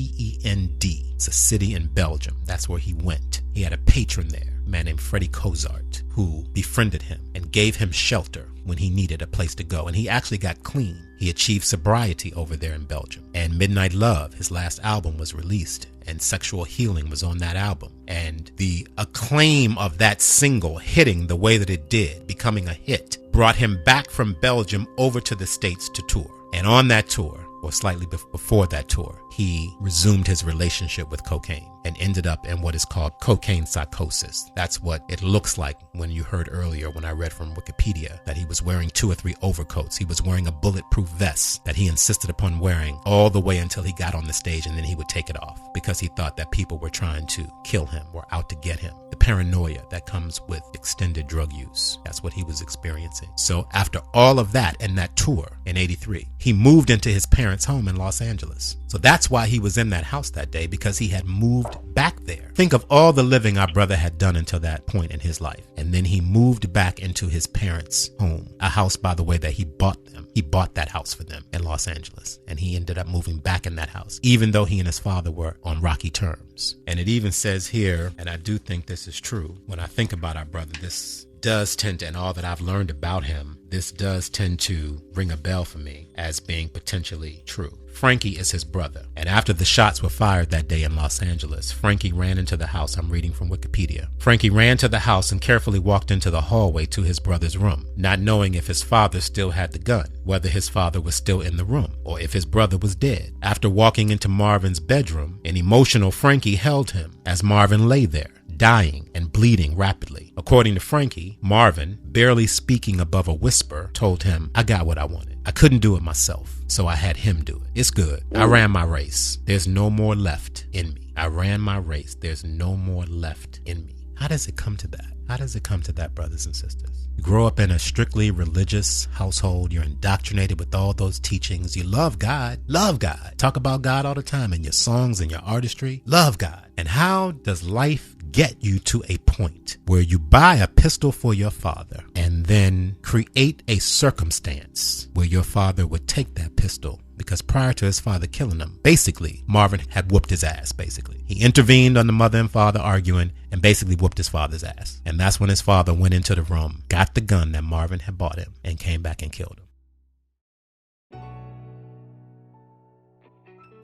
It's a city in Belgium. That's where he went. He had a patron there, a man named Freddie Cozart, who befriended him and gave him shelter when he needed a place to go. And he actually got clean. He achieved sobriety over there in Belgium. And Midnight Love, his last album, was released, and Sexual Healing was on that album. And the acclaim of that single hitting the way that it did, becoming a hit, brought him back from Belgium over to the States to tour. And on that tour, or slightly before that tour, he resumed his relationship with cocaine and ended up in what is called cocaine psychosis. That's what it looks like when you heard earlier when I read from Wikipedia that he was wearing 2 or 3 overcoats. He was wearing a bulletproof vest that he insisted upon wearing all the way until he got on the stage, and then he would take it off because he thought that people were trying to kill him or out to get him. The paranoia that comes with extended drug use. That's what he was experiencing. So after all of that and that tour in '83, he moved into his parents' home in Los Angeles. So that's why he was in that house that day, because he had moved back there. Think of all the living our brother had done until that point in his life. And then he moved back into his parents' home, a house, by the way, that he bought them. He bought that house for them in Los Angeles. And he ended up moving back in that house, even though he and his father were on rocky terms. And it even says here, and I do think this is true, when I think about our brother, this does tend to, and all that I've learned about him, this does tend to ring a bell for me as being potentially true. Frankie is his brother. And after the shots were fired that day in Los Angeles, Frankie ran into the house. I'm reading from Wikipedia. Frankie ran to the house and carefully walked into the hallway to his brother's room, not knowing if his father still had the gun, whether his father was still in the room, or if his brother was dead. After walking into Marvin's bedroom, an emotional Frankie held him as Marvin lay there, dying and bleeding rapidly. According to Frankie, Marvin, barely speaking above a whisper, told him, "I got what I wanted. I couldn't do it myself, so I had him do it. It's good. I ran my race. There's no more left in me. I ran my race. There's no more left in me." How does it come to that? How does it come to that, brothers and sisters? You grow up in a strictly religious household. You're indoctrinated with all those teachings. You love God. Love God. Talk about God all the time in your songs and your artistry. Love God. And how does life get you to a point where you buy a pistol for your father and then create a circumstance where your father would take that pistol? Because prior to his father killing him, basically, Marvin had whooped his ass, basically. He intervened on the mother and father arguing and basically whooped his father's ass. And that's when his father went into the room, got the gun that Marvin had bought him, and came back and killed him.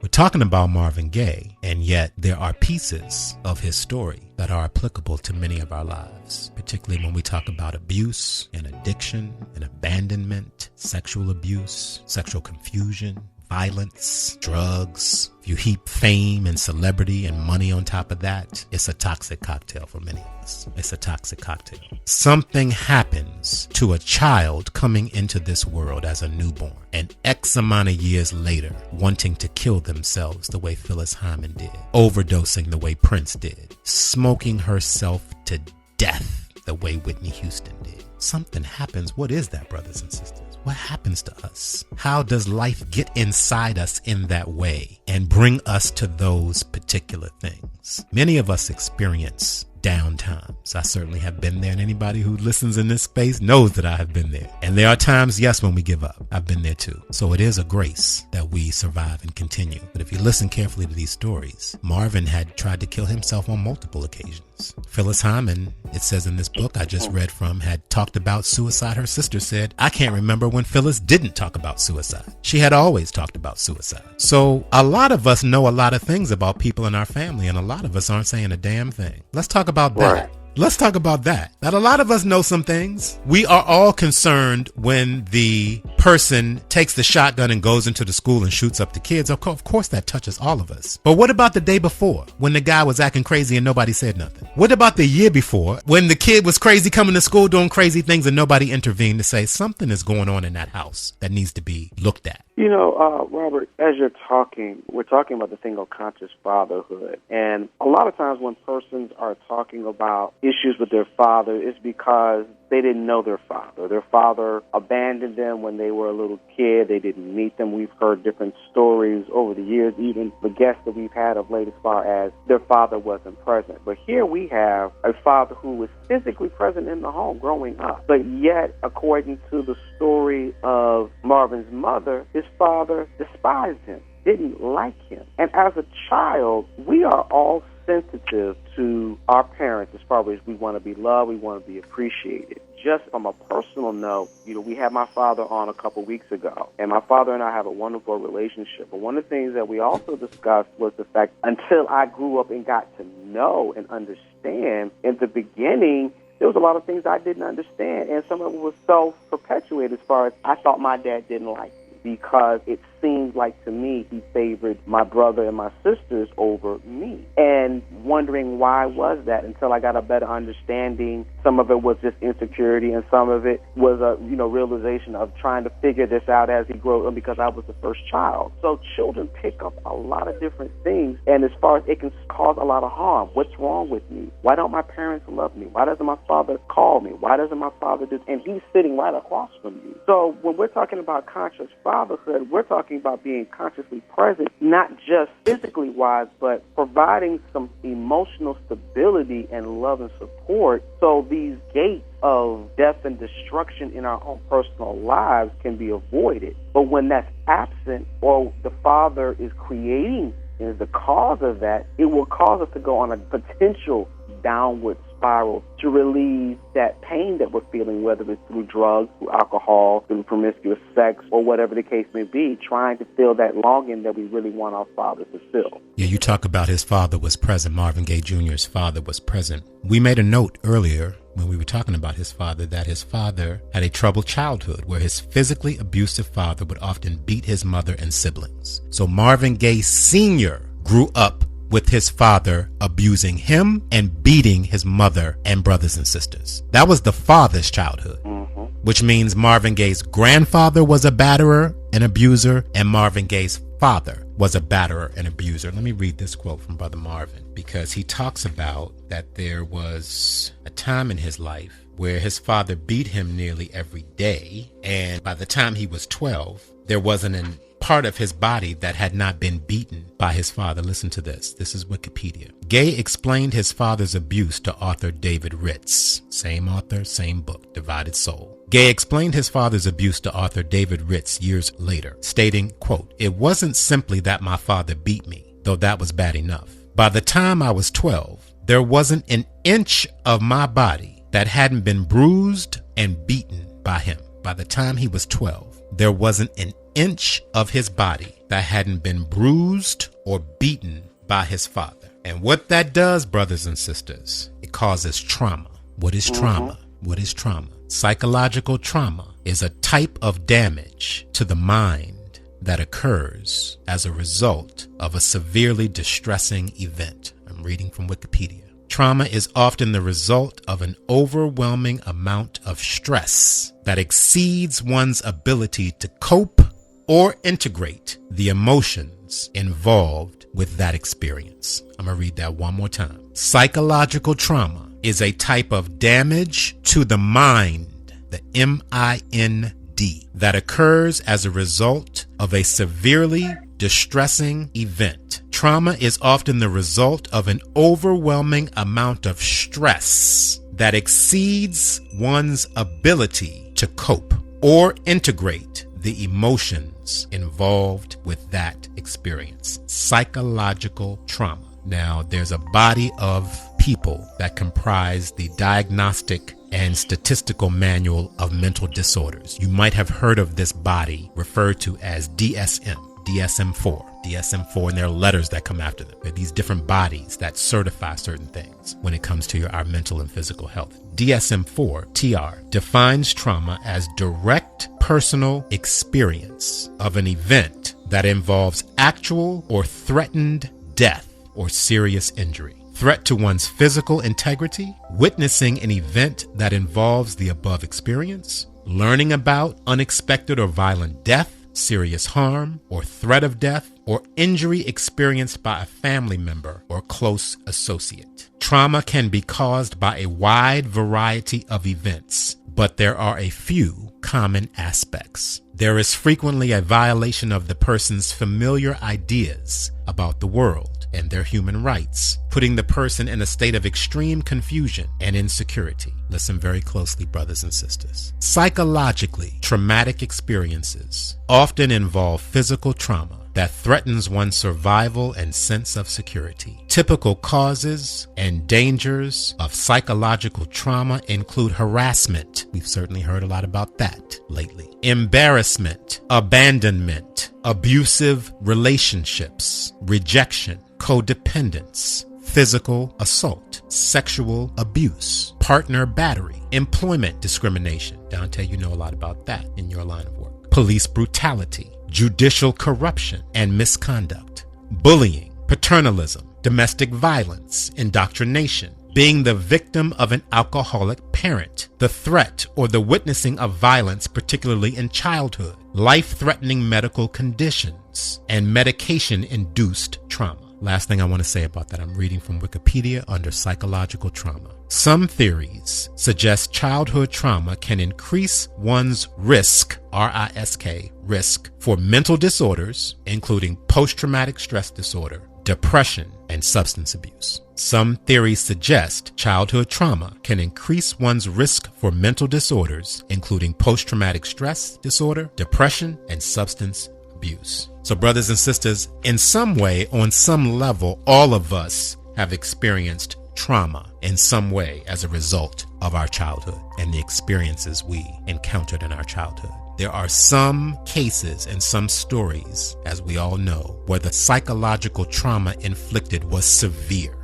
We're talking about Marvin Gaye, and yet there are pieces of his story that are applicable to many of our lives, particularly when we talk about abuse and addiction and abandonment, sexual abuse, sexual confusion, violence, drugs. If you heap fame and celebrity and money on top of that, it's a toxic cocktail for many of us. It's a toxic cocktail. Something happens to a child coming into this world as a newborn, and X amount of years later, wanting to kill themselves the way Phyllis Hyman did, overdosing the way Prince did, smoking herself to death the way Whitney Houston did. Something happens. What is that, brothers and sisters? What happens to us? How does life get inside us in that way and bring us to those particular things? Many of us experience down times. I certainly have been there, and anybody who listens in this space knows that I have been there. And there are times, yes, when we give up. I've been there too. So it is a grace that we survive and continue. But if you listen carefully to these stories, Marvin had tried to kill himself on multiple occasions. Phyllis Hyman, it says in this book I just read from, had talked about suicide. Her sister said, "I can't remember when Phyllis didn't talk about suicide." She had always talked about suicide. So a lot of us know a lot of things about people in our family, and a lot of us aren't saying a damn thing. Let's talk about that. Right. Let's talk about that. That a lot of us know some things. We are all concerned when the person takes the shotgun and goes into the school and shoots up the kids. Of course, that touches all of us. But what about the day before when the guy was acting crazy and nobody said nothing? What about the year before when the kid was crazy coming to school doing crazy things and nobody intervened to say something is going on in that house that needs to be looked at? You know, Robert, as you're talking, we're talking about the thing of conscious fatherhood. And a lot of times when persons are talking about issues with their father, it's because they didn't know their father. Their father abandoned them when they were a little kid. They didn't meet them. We've heard different stories over the years, even the guests that we've had of late, as far as their father wasn't present. But here we have a father who was physically present in the home growing up. But yet, according to the story of Marvin's mother, his father despised him, didn't like him. And as a child, we are all sensitive to our parents as far as we want to be loved, we want to be appreciated. Just from a personal note, you know, we had my father on a couple weeks ago, and my father and I have a wonderful relationship. But one of the things that we also discussed was the fact, until I grew up and got to know and understand, in the beginning, there was a lot of things I didn't understand, and some of it was self-perpetuated as far as I thought my dad didn't like me because it seemed like to me he favored my brother and my sisters over me, and wondering why was that until I got a better understanding. Some of it was just insecurity, and some of it was a realization of trying to figure this out as he grew up because I was the first child. So children pick up a lot of different things, and as far as it can cause a lot of harm. What's wrong with me? Why don't my parents love me? Why doesn't my father call me? Why doesn't my father do? And he's sitting right across from you. So when we're talking about conscious fatherhood, we're talking about being consciously present, not just physically wise, but providing some emotional stability and love and support so these gates of death and destruction in our own personal lives can be avoided. But when that's absent, or the father is creating is the cause of that, it will cause us to go on a potential downward spiral to relieve that pain that we're feeling, whether it's through drugs, through alcohol, through promiscuous sex, or whatever the case may be, trying to fill that longing that we really want our father to fill. Yeah, you talk about his father was present. Marvin Gaye Jr.'s father was present. We made a note earlier when we were talking about his father that his father had a troubled childhood where his physically abusive father would often beat his mother and siblings. So Marvin Gaye Sr. grew up with his father abusing him and beating his mother and brothers and sisters. That was the father's childhood, which means Marvin Gaye's grandfather was a batterer and abuser, and Marvin Gaye's father was a batterer and abuser. Let me read this quote from Brother Marvin, because he talks about that there was a time in his life where his father beat him nearly every day, and by the time he was 12, there wasn't a part of his body that had not been beaten by his father. Listen to this. This is Wikipedia. Gaye explained his father's abuse to author David Ritz. Same author, same book, Divided Soul. Gaye explained his father's abuse to author David Ritz years later, stating, quote, "It wasn't simply that my father beat me, though that was bad enough. By the time I was 12, there wasn't an inch of my body that hadn't been bruised and beaten by him. By the time he was 12, there wasn't an inch of his body that hadn't been bruised or beaten by his father." And what that does, brothers and sisters, it causes trauma. What is trauma? What is trauma? Psychological trauma is a type of damage to the mind that occurs as a result of a severely distressing event. I'm reading from Wikipedia. Trauma is often the result of an overwhelming amount of stress that exceeds one's ability to cope or integrate the emotions involved with that experience. I'm going to read that one more time. Psychological trauma is a type of damage to the mind, the M-I-N-D, that occurs as a result of a severely distressing event. Trauma is often the result of an overwhelming amount of stress that exceeds one's ability to cope or integrate the emotions involved with that experience. Psychological trauma. Now, there's a body of people that comprise the Diagnostic and Statistical Manual of Mental Disorders. You might have heard of this body referred to as DSM, DSM-4, and there are letters that come after them. There are these different bodies that certify certain things when it comes to our mental and physical health. DSM-4, TR, defines trauma as direct personal experience of an event that involves actual or threatened death or serious injury, threat to one's physical integrity, witnessing an event that involves the above experience, learning about unexpected or violent death, serious harm or threat of death, or injury experienced by a family member or close associate. Trauma can be caused by a wide variety of events, but there are a few common aspects. There is frequently a violation of the person's familiar ideas about the world and their human rights, putting the person in a state of extreme confusion and insecurity. Listen very closely, brothers and sisters. Psychologically, traumatic experiences often involve physical trauma that threatens one's survival and sense of security. Typical causes and dangers of psychological trauma include harassment. We've certainly heard a lot about that lately. Embarrassment, abandonment, abusive relationships, rejection, codependence, physical assault, sexual abuse, partner battery, employment discrimination. Dante, you know a lot about that in your line of work. Police brutality, judicial corruption and misconduct, bullying, paternalism, domestic violence, indoctrination, being the victim of an alcoholic parent, the threat or the witnessing of violence, particularly in childhood, life-threatening medical conditions, and medication-induced trauma. Last thing I want to say about that, I'm reading from Wikipedia under psychological trauma. Some theories suggest childhood trauma can increase one's risk, R-I-S-K, risk, for mental disorders, including post-traumatic stress disorder, depression, and substance abuse. Some theories suggest childhood trauma can increase one's risk for mental disorders, including post-traumatic stress disorder, depression, and substance abuse. So brothers and sisters, in some way, on some level, all of us have experienced trauma in some way as a result of our childhood and the experiences we encountered in our childhood. There are some cases and some stories, as we all know, where the psychological trauma inflicted was severe,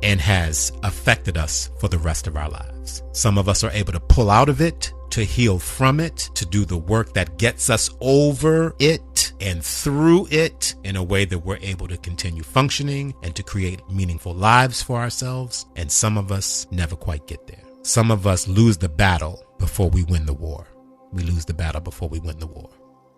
and has affected us for the rest of our lives. Some of us are able to pull out of it, to heal from it, to do the work that gets us over it and through it in a way that we're able to continue functioning and to create meaningful lives for ourselves. And some of us never quite get there. Some of us lose the battle before we win the war. We lose the battle before we win the war.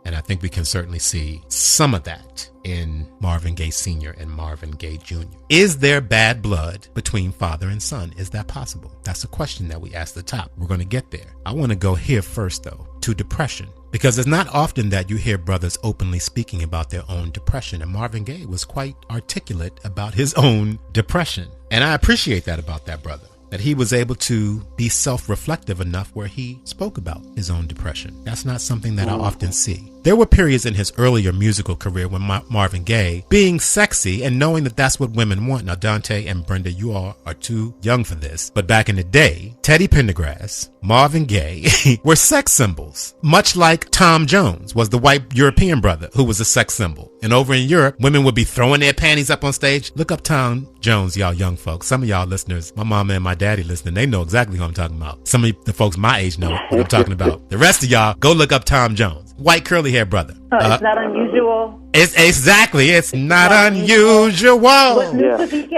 And I think we can certainly see some of that in Marvin Gaye Sr. and Marvin Gaye Jr. Is there bad blood between father and son? Is that possible? That's a question that we ask the top. We're going to get there. I want to go here first, though, to depression. Because it's not often that you hear brothers openly speaking about their own depression. And Marvin Gaye was quite articulate about his own depression. And I appreciate that about that brother, that he was able to be self-reflective enough where he spoke about his own depression. That's not something that I often see. There were periods in his earlier musical career when Marvin Gaye, being sexy and knowing that that's what women want. Now, Dante and Brenda, you all are too young for this, but back in the day, Teddy Pendergrass, Marvin Gaye were sex symbols, much like Tom Jones was the white European brother who was a sex symbol. And over in Europe, women would be throwing their panties up on stage. Look up Tom Jones, y'all young folks. Some of y'all listeners, my mama and my daddy listening, they know exactly who I'm talking about. Some of the folks my age know what I'm talking about. The rest of y'all, go look up Tom Jones. White curly hair brother. It's not unusual. It's not unusual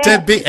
to be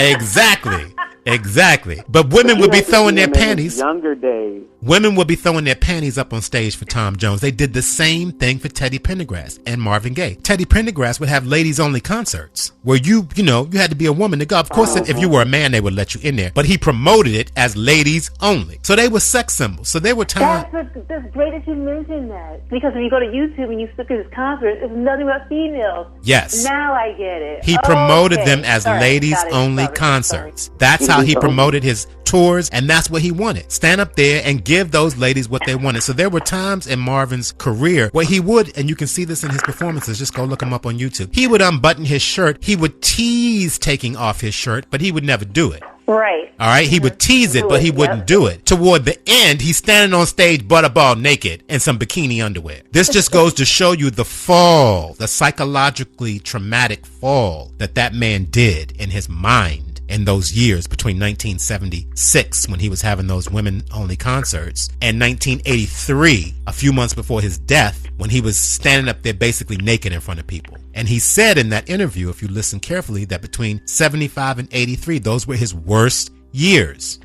exactly. But women would be throwing their panties. Younger days. Women would be throwing their panties up on stage for Tom Jones. They did the same thing for Teddy Pendergrass and Marvin Gaye. Teddy Pendergrass would have ladies only concerts where you had to be a woman to go. Of course, if you were a man, they would let you in there. But he promoted it as ladies only. So they were sex symbols. So they were times. That's great that you mentioned that. Because when you go to YouTube and you look at his concerts, it's nothing but females. Yes. Now I get it. He promoted them as ladies only concerts. That's how he promoted his tours, and that's what he wanted. Stand up there and give those ladies what they wanted. So there were times in Marvin's career where he would, and you can see this in his performances, just go look him up on YouTube. He would unbutton his shirt. He would tease taking off his shirt, but he would never do it. Right. All right. He would tease it, but he wouldn't do it. Toward the end, he's standing on stage, butterball naked in some bikini underwear. This just goes to show you the fall, the psychologically traumatic fall that man did in his mind in those years between 1976, when he was having those women-only concerts, and 1983, a few months before his death, when he was standing up there basically naked in front of people. And he said in that interview, if you listen carefully, that between 75 and 83, those were his worst years.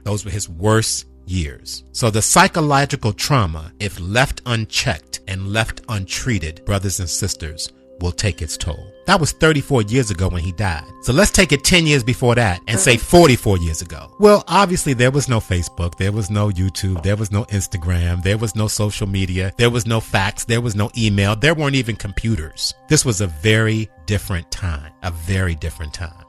Those were his worst years. So the psychological trauma, if left unchecked and left untreated, brothers and sisters, will take its toll. That was 34 years ago when he died. So let's take it 10 years before that and say 44 years ago. Well, obviously there was no Facebook, there was no YouTube, there was no Instagram, there was no social media, there was no fax, there was no email, there weren't even computers. This was a very different time,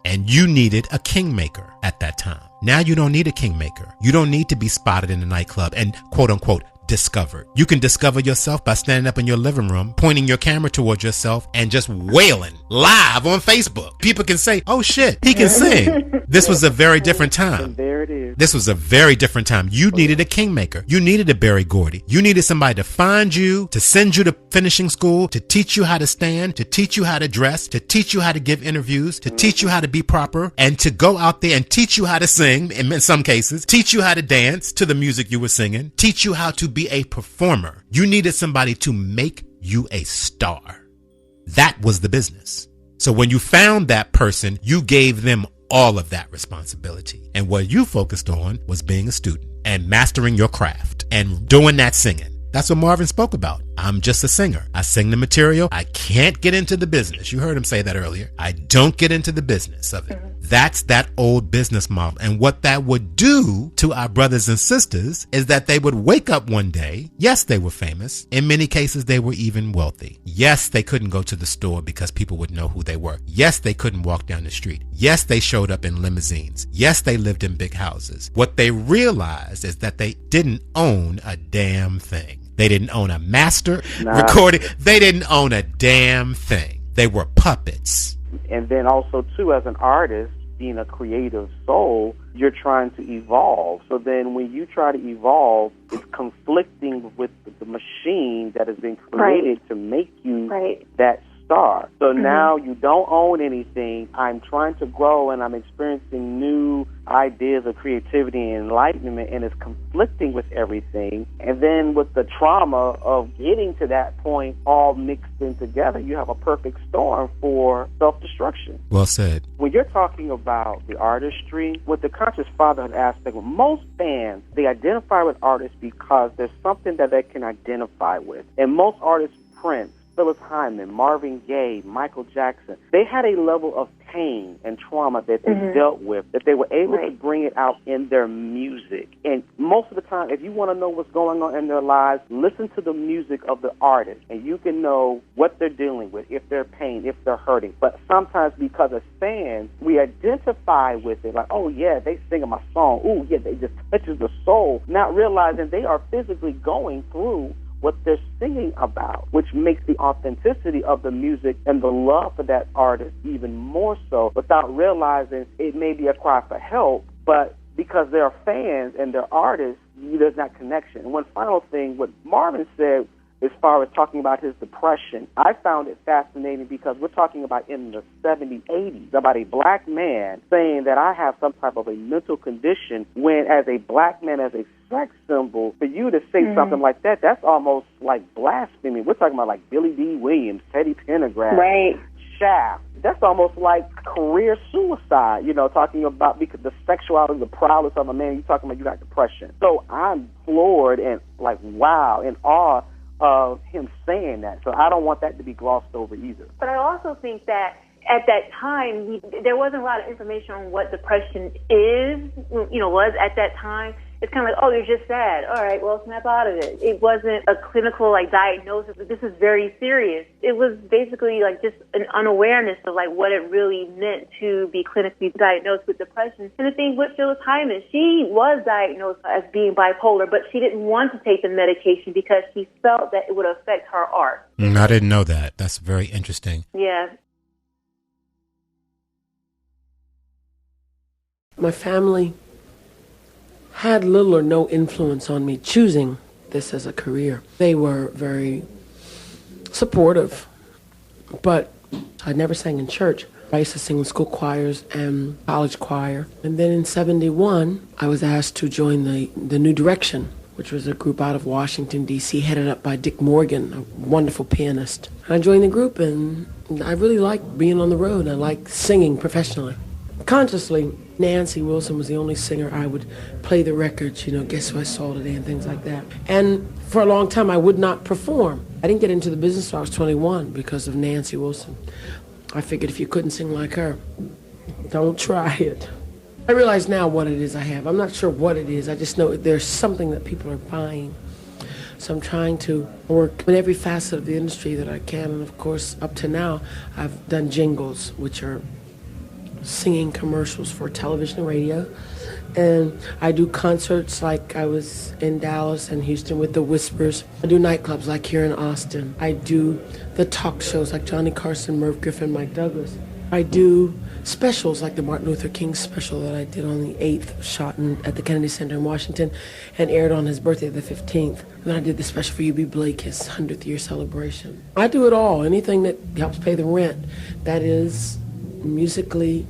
And you needed a kingmaker at that time. Now you don't need a kingmaker. You don't need to be spotted in a nightclub and quote unquote discovered. You can discover yourself by standing up in your living room, pointing your camera towards yourself, and just wailing live on Facebook. People can say, oh shit, he can sing. This was a very different time. And there it is. This was a very different time. You needed a kingmaker. You needed a Berry Gordy. You needed somebody to find you, to send you to finishing school, to teach you how to stand, to teach you how to dress, to teach you how to give interviews, to teach you how to be proper, and to go out there and teach you how to sing, in some cases, teach you how to dance to the music you were singing, teach you how to be a performer. You needed somebody to make you a star. That was the business. So when you found that person, you gave them all of that responsibility. And what you focused on was being a student and mastering your craft and doing that singing. That's what Marvin spoke about. I'm just a singer. I sing the material. I can't get into the business. You heard him say that earlier. I don't get into the business of it. That's that old business model. And what that would do to our brothers and sisters is that they would wake up one day. Yes, they were famous. In many cases, they were even wealthy. Yes, they couldn't go to the store because people would know who they were. Yes, they couldn't walk down the street. Yes, they showed up in limousines. Yes, they lived in big houses. What they realized is that they didn't own a damn thing. They didn't own a master recording. They didn't own a damn thing. They were puppets. And then also, too, as an artist, being a creative soul, you're trying to evolve. So then when you try to evolve, it's conflicting with the machine that has been created to make you that star. So now you don't own anything. I'm trying to grow and I'm experiencing new ideas of creativity and enlightenment, and it's conflicting with everything. And then with the trauma of getting to that point all mixed in together, you have a perfect storm for self-destruction. Well said. When you're talking about the artistry, with the conscious fatherhood aspect, most fans, they identify with artists because there's something that they can identify with. And most artists, Prince, Phyllis Hyman, Marvin Gaye, Michael Jackson, they had a level of pain and trauma that they dealt with, that they were able to bring it out in their music. And most of the time, if you want to know what's going on in their lives, listen to the music of the artist, and you can know what they're dealing with, if they're pain, if they're hurting. But sometimes because as fans, we identify with it, like, oh yeah, they singing my song, ooh yeah, they just touches the soul, not realizing they are physically going through what they're singing about, which makes the authenticity of the music and the love for that artist even more so, without realizing it may be a cry for help, but because they're fans and they're artists, there's that connection. And one final thing, what Marvin said as far as talking about his depression, I found it fascinating because we're talking about in the 70s, 80s, about a black man saying that I have some type of a mental condition, when as a black man, as a sex symbol, for you to say something like that, that's almost like blasphemy. We're talking about like Billy D. Williams, Teddy Pendergrass, Shaft. That's almost like career suicide, you know, talking about because the sexuality, the prowess of a man, you're talking about you got depression. So I'm floored and like, wow, in awe of him saying that. So I don't want that to be glossed over either. But I also think that at that time, there wasn't a lot of information on what depression was at that time. It's kind of like, oh, you're just sad. All right, well, snap out of it. It wasn't a clinical, diagnosis. This is very serious. It was basically, just an unawareness of, what it really meant to be clinically diagnosed with depression. And the thing with Phyllis Hyman, she was diagnosed as being bipolar, but she didn't want to take the medication because she felt that it would affect her art. I didn't know that. That's very interesting. Yeah. My family had little or no influence on me choosing this as a career. They were very supportive, but I never sang in church. I used to sing in school choirs and college choir. And then in 71, I was asked to join the New Direction, which was a group out of Washington, D.C., headed up by Dick Morgan, a wonderful pianist. And I joined the group, and I really liked being on the road. I liked singing professionally. Consciously, Nancy Wilson was the only singer I would play the records, Guess Who I Saw Today and things like that. And for a long time, I would not perform. I didn't get into the business until I was 21 because of Nancy Wilson. I figured if you couldn't sing like her, don't try it. I realize now what it is I have. I'm not sure what it is. I just know there's something that people are buying. So I'm trying to work in every facet of the industry that I can. And of course, up to now, I've done jingles, which are singing commercials for television and radio, And I do concerts like I was in Dallas and Houston with the Whispers. I do nightclubs like here in Austin. I do the talk shows like Johnny Carson, Merv Griffin, Mike Douglas. I do specials like the Martin Luther King special that I did on the 8th, shot at the Kennedy Center in Washington and aired on his birthday, the 15th. And then I did the special for U.B. Blake, his 100th year celebration. I do it all, anything that helps pay the rent. That is musically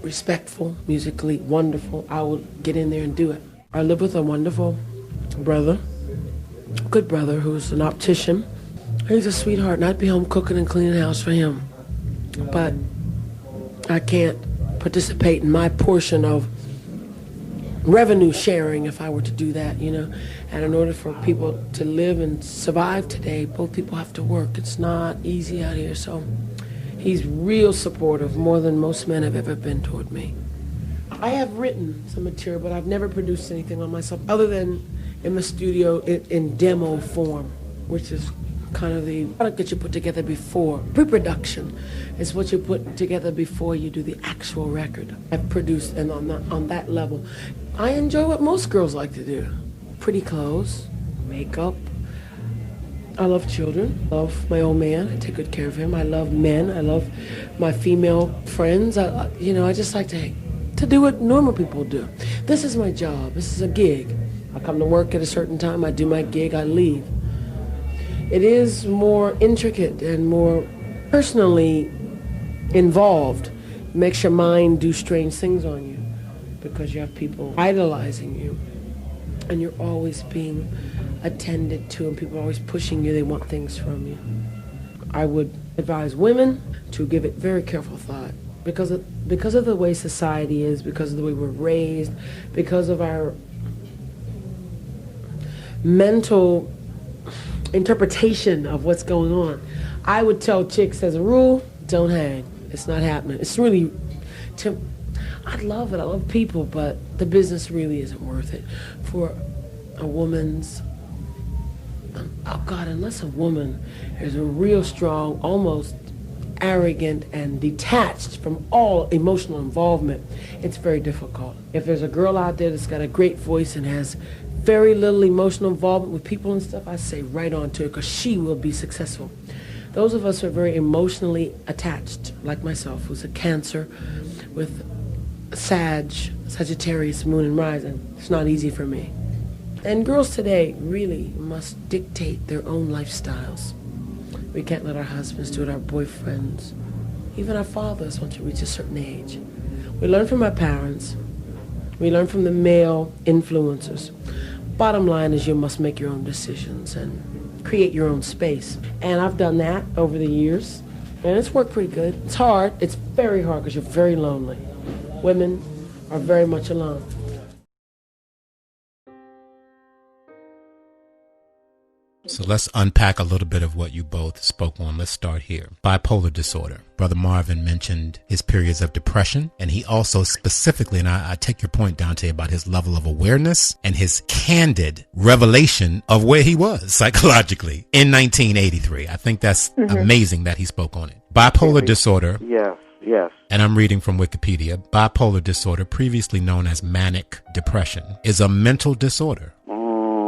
respectful, musically wonderful. I will get in there and do it. I live with a wonderful brother, good brother, who's an optician. He's a sweetheart, and I'd be home cooking and cleaning the house for him. But I can't participate in my portion of revenue sharing if I were to do that, you know. And in order for people to live and survive today, both people have to work. It's not easy out here, so he's real supportive, more than most men have ever been toward me. I have written some material, but I've never produced anything on myself other than in the studio in demo form, which is kind of the product that you put together before. Pre-production is what you put together before you do the actual record. I've produced, and on that level, I enjoy what most girls like to do. Pretty clothes, makeup. I love children. I love my old man. I take good care of him. I love men. I love my female friends. I just like to do what normal people do. This is my job. This is a gig. I come to work at a certain time. I do my gig. I leave. It is more intricate and more personally involved. It makes your mind do strange things on you because you have people idolizing you and you're always being attended to and people are always pushing you. They want things from you. I would advise women to give it very careful thought because of the way society is, because of the way we're raised, because of our mental interpretation of what's going on. I would tell chicks as a rule, don't hang. It's not happening. It's really, I'd love it. I love people, but the business really isn't worth it. For a woman's, oh God, unless a woman is a real strong, almost arrogant and detached from all emotional involvement, it's very difficult. If there's a girl out there that's got a great voice and has very little emotional involvement with people and stuff, I say right on to her because she will be successful. Those of us who are very emotionally attached, like myself, who's a Cancer with Sagittarius, Moon and Rising, it's not easy for me. And girls today really must dictate their own lifestyles. We can't let our husbands do it, our boyfriends, even our fathers once you reach a certain age. We learn from our parents. We learn from the male influencers. Bottom line is you must make your own decisions and create your own space. And I've done that over the years, and it's worked pretty good. It's hard. It's very hard because you're very lonely. Women are very much alone. So let's unpack a little bit of what you both spoke on. Let's start here. Bipolar disorder. Brother Marvin mentioned his periods of depression, and he also specifically, and I take your point, Dante, about his level of awareness and his candid revelation of where he was psychologically in 1983. I think that's amazing that he spoke on it. Bipolar disorder. Yes. And I'm reading from Wikipedia. Bipolar disorder, previously known as manic depression, is a mental disorder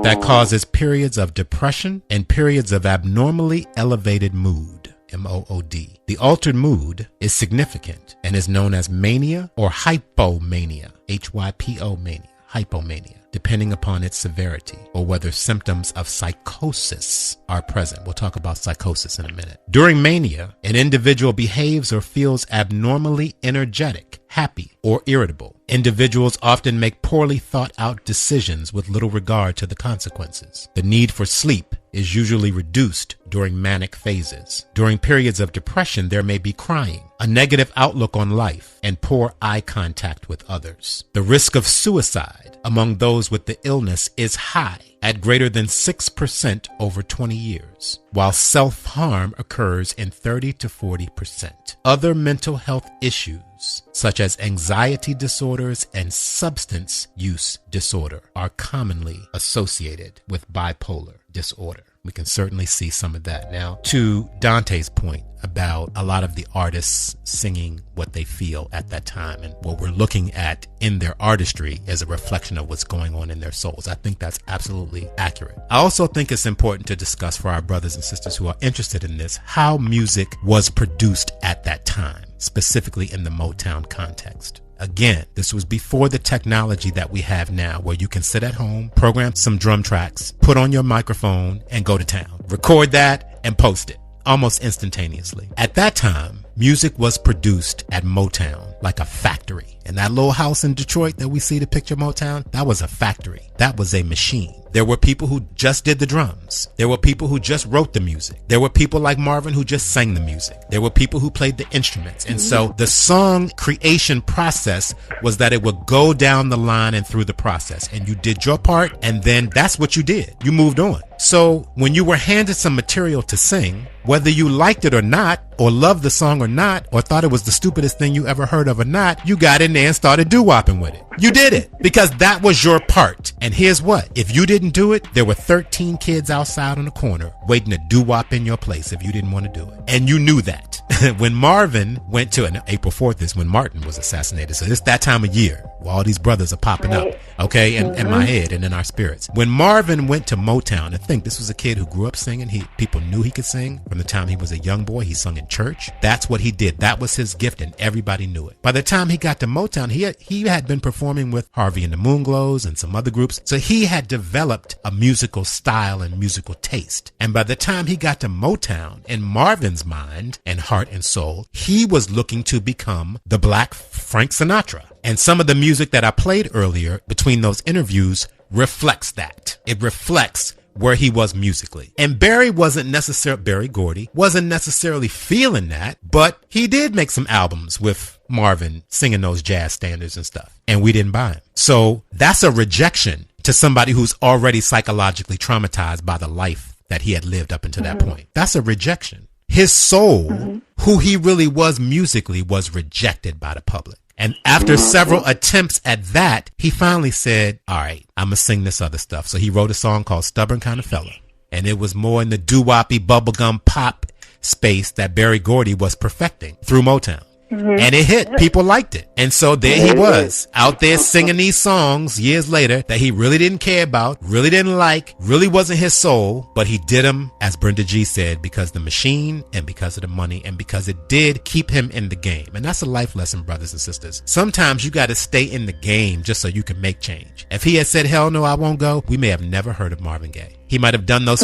that causes periods of depression and periods of abnormally elevated mood, MOOD. The altered mood is significant and is known as mania or hypomania, HYPO-mania, hypomania, depending upon its severity or whether symptoms of psychosis are present. We'll talk about psychosis in a minute. During mania, an individual behaves or feels abnormally energetic, happy, or irritable. Individuals often make poorly thought out decisions with little regard to the consequences. The need for sleep is usually reduced during manic phases. During periods of depression, there may be crying, a negative outlook on life, and poor eye contact with others. The risk of suicide among those with the illness is high, at greater than 6% over 20 years, while self-harm occurs in 30 to 40%. Other mental health issues, such as anxiety disorders and substance use disorder, are commonly associated with bipolar disorder. We can certainly see some of that. Now, to Dante's point about a lot of the artists singing what they feel at that time, and what we're looking at in their artistry as a reflection of what's going on in their souls. I think that's absolutely accurate. I also think it's important to discuss for our brothers and sisters who are interested in this, how music was produced at that time, specifically in the Motown context. Again, this was before the technology that we have now, where you can sit at home, program some drum tracks, put on your microphone, and go to town. Record that and post it almost instantaneously. At that time, music was produced at Motown like a factory. And that little house in Detroit that we see the picture Motown, that was a factory. That was a machine. There were people who just did the drums. There were people who just wrote the music. There were people like Marvin who just sang the music. There were people who played the instruments. And so the song creation process was that it would go down the line and through the process. And you did your part, and then that's what you did. You moved on. So when you were handed some material to sing, whether you liked it or not, or loved the song or not, or thought it was the stupidest thing you ever heard of or not, you got in there and started doo-wopping with it. You did it because that was your part. And here's what, if you didn't do it, there were 13 kids outside on the corner waiting to doo-wop in your place if you didn't want to do it. And you knew that. When Marvin went to, and April 4th is when Martin was assassinated, so it's that time of year where all these brothers are popping up, okay, in my head and in our spirits. When Marvin went to Motown, and think this was a kid who grew up singing, people knew he could sing from the time he was a young boy. He sung in church. That's what he did. That was his gift, and everybody knew it. By the time he got to Motown, he had been performing with Harvey and the Moonglows and some other groups, so he had developed a musical style and musical taste. And by the time he got to Motown, in Marvin's mind and heart and soul, he was looking to become the Black Frank Sinatra. And some of the music that I played earlier between those interviews reflects that. It reflects where he was musically. And Berry Gordy wasn't necessarily feeling that, but he did make some albums with Marvin singing those jazz standards and stuff. And we didn't buy him. So that's a rejection to somebody who's already psychologically traumatized by the life that he had lived up until that point. That's a rejection. His soul, who he really was musically, was rejected by the public. And after several attempts at that, he finally said, all right, I'm going to sing this other stuff. So he wrote a song called Stubborn Kind of Fella. And it was more in the doo-woppy bubblegum pop space that Berry Gordy was perfecting through Motown. And it hit. People liked it. And so there he was out there singing these songs years later that he really didn't care about, really didn't like, really wasn't his soul, but he did them, as Brenda G said, because the machine and because of the money and because it did keep him in the game. And that's a life lesson, brothers and sisters. Sometimes you got to stay in the game just so you can make change. If he had said, hell no, I won't go, we may have never heard of Marvin Gaye. He might have done those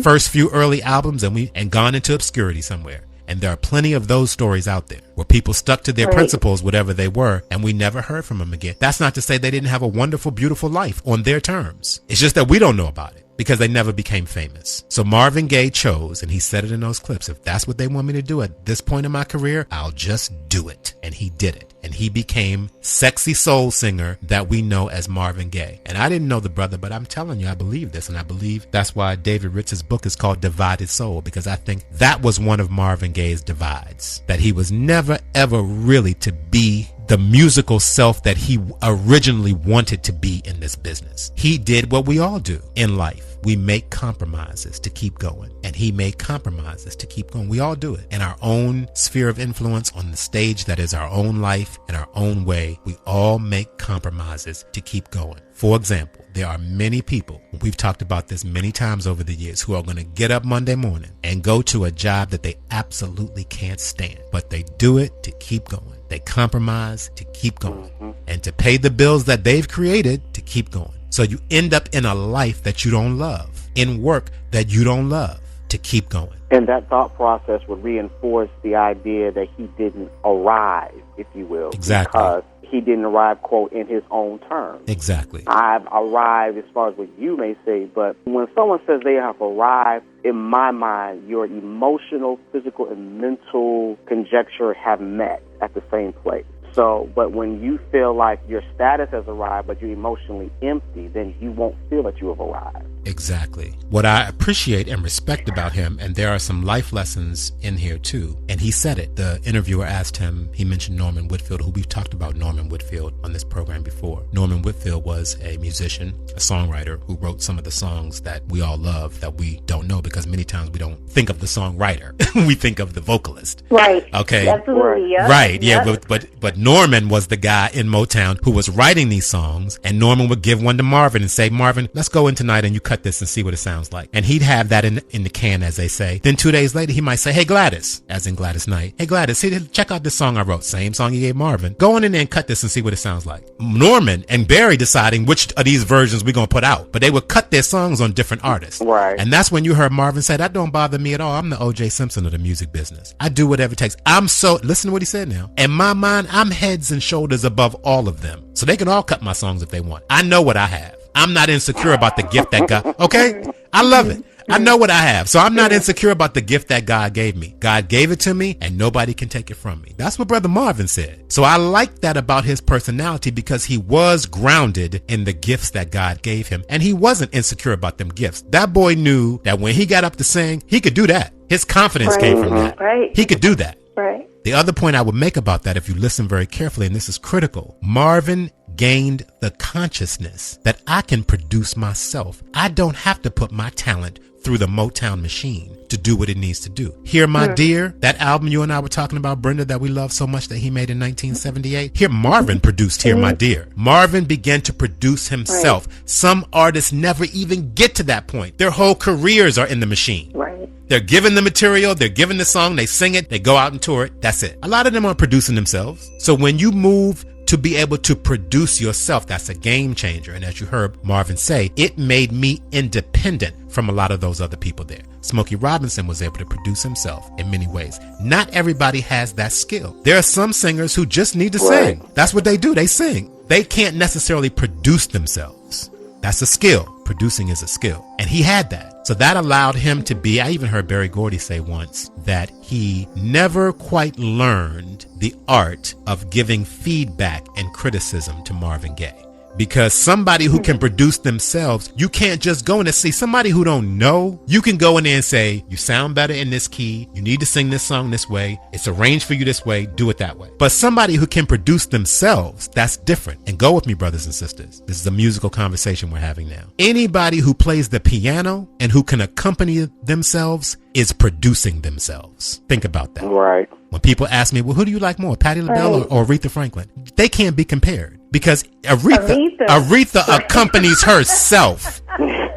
first few early albums and gone into obscurity somewhere. And there are plenty of those stories out there where people stuck to their principles, whatever they were, and we never heard from them again. That's not to say they didn't have a wonderful, beautiful life on their terms. It's just that we don't know about it because they never became famous. So Marvin Gaye chose, and he said it in those clips, if that's what they want me to do at this point in my career, I'll just do it. And he did it. And he became sexy soul singer that we know as Marvin Gaye. And I didn't know the brother, but I'm telling you, I believe this. And I believe that's why David Ritz's book is called Divided Soul, because I think that was one of Marvin Gaye's divides, that he was never, ever really to be the musical self that he originally wanted to be in this business. He did what we all do in life. We make compromises to keep going. And he made compromises to keep going. We all do it in our own sphere of influence, on the stage that is our own life, in our own way. We all make compromises to keep going. For example, there are many people, we've talked about this many times over the years, who are going to get up Monday morning and go to a job that they absolutely can't stand, but they do it to keep going. They compromise to keep going and to pay the bills that they've created to keep going. So you end up in a life that you don't love, in work that you don't love, to keep going. And that thought process would reinforce the idea that he didn't arrive, if you will. Exactly. Because he didn't arrive, quote, in his own terms. Exactly. I've arrived as far as what you may say, but when someone says they have arrived, in my mind, your emotional, physical, and mental conjecture have met at the same place. So, but when you feel like your status has arrived, but you're emotionally empty, then you won't feel that you have arrived. Exactly. What I appreciate and respect about him, and there are some life lessons in here too, and he said it. The interviewer asked him, he mentioned Norman Whitfield, who we've talked about Norman Whitfield on this program before. Norman Whitfield was a musician, a songwriter who wrote some of the songs that we all love that we don't know, because many times we don't think of the songwriter. We think of the vocalist. Right. Okay. Absolutely. Yeah. Right. Yeah. But Norman was the guy in Motown who was writing these songs, and Norman would give one to Marvin and say, Marvin, let's go in tonight and you cut this and see what it sounds like. And he'd have that in the can, as they say. Then 2 days later, he might say, hey, Gladys, as in Gladys Knight. Hey, Gladys, check out this song I wrote. Same song you gave Marvin. Go on in there and cut this and see what it sounds like. Norman and Barry deciding which of these versions we're going to put out. But they would cut their songs on different artists. Right. And that's when you heard Marvin say, that don't bother me at all. I'm the O.J. Simpson of the music business. I do whatever it takes. Listen to what he said now. In my mind, I'm heads and shoulders above all of them. So they can all cut my songs if they want. I know what I have. I'm not insecure about the gift that God, okay? I love it. I know what I have. So I'm not insecure about the gift that God gave me. God gave it to me and nobody can take it from me. That's what Brother Marvin said. So I like that about his personality, because he was grounded in the gifts that God gave him. And he wasn't insecure about them gifts. That boy knew that when he got up to sing, he could do that. His confidence came from that. Right. He could do that. Right. The other point I would make about that, if you listen very carefully, and this is critical, Marvin gained the consciousness that I can produce myself. I don't have to put my talent through the Motown machine to do what it needs to do. Here, My Dear, that album you and I were talking about, Brenda, that we love so much that he made in 1978. Here, Marvin produced Here, My Dear. Marvin began to produce himself. Right. Some artists never even get to that point. Their whole careers are in the machine. Right. They're given the material, they're given the song, they sing it, they go out and tour it. That's it. A lot of them aren't producing themselves. So when you move to be able to produce yourself, that's a game changer. And as you heard Marvin say, it made me independent from a lot of those other people there. Smokey Robinson was able to produce himself in many ways. Not everybody has that skill. There are some singers who just need to sing. That's what they do. They sing. They can't necessarily produce themselves. That's a skill. Producing is a skill. And he had that. So that allowed him to be, I even heard Berry Gordy say once that he never quite learned the art of giving feedback and criticism to Marvin Gaye. Because somebody who can produce themselves, you can't just go in and see somebody who don't know. You can go in there and say, you sound better in this key. You need to sing this song this way. It's arranged for you this way. Do it that way. But somebody who can produce themselves, that's different. And go with me, brothers and sisters. This is a musical conversation we're having now. Anybody who plays the piano and who can accompany themselves is producing themselves. Think about that. Right. When people ask me, well, who do you like more, Patti LaBelle or Aretha Franklin? They can't be compared, because Aretha accompanies herself.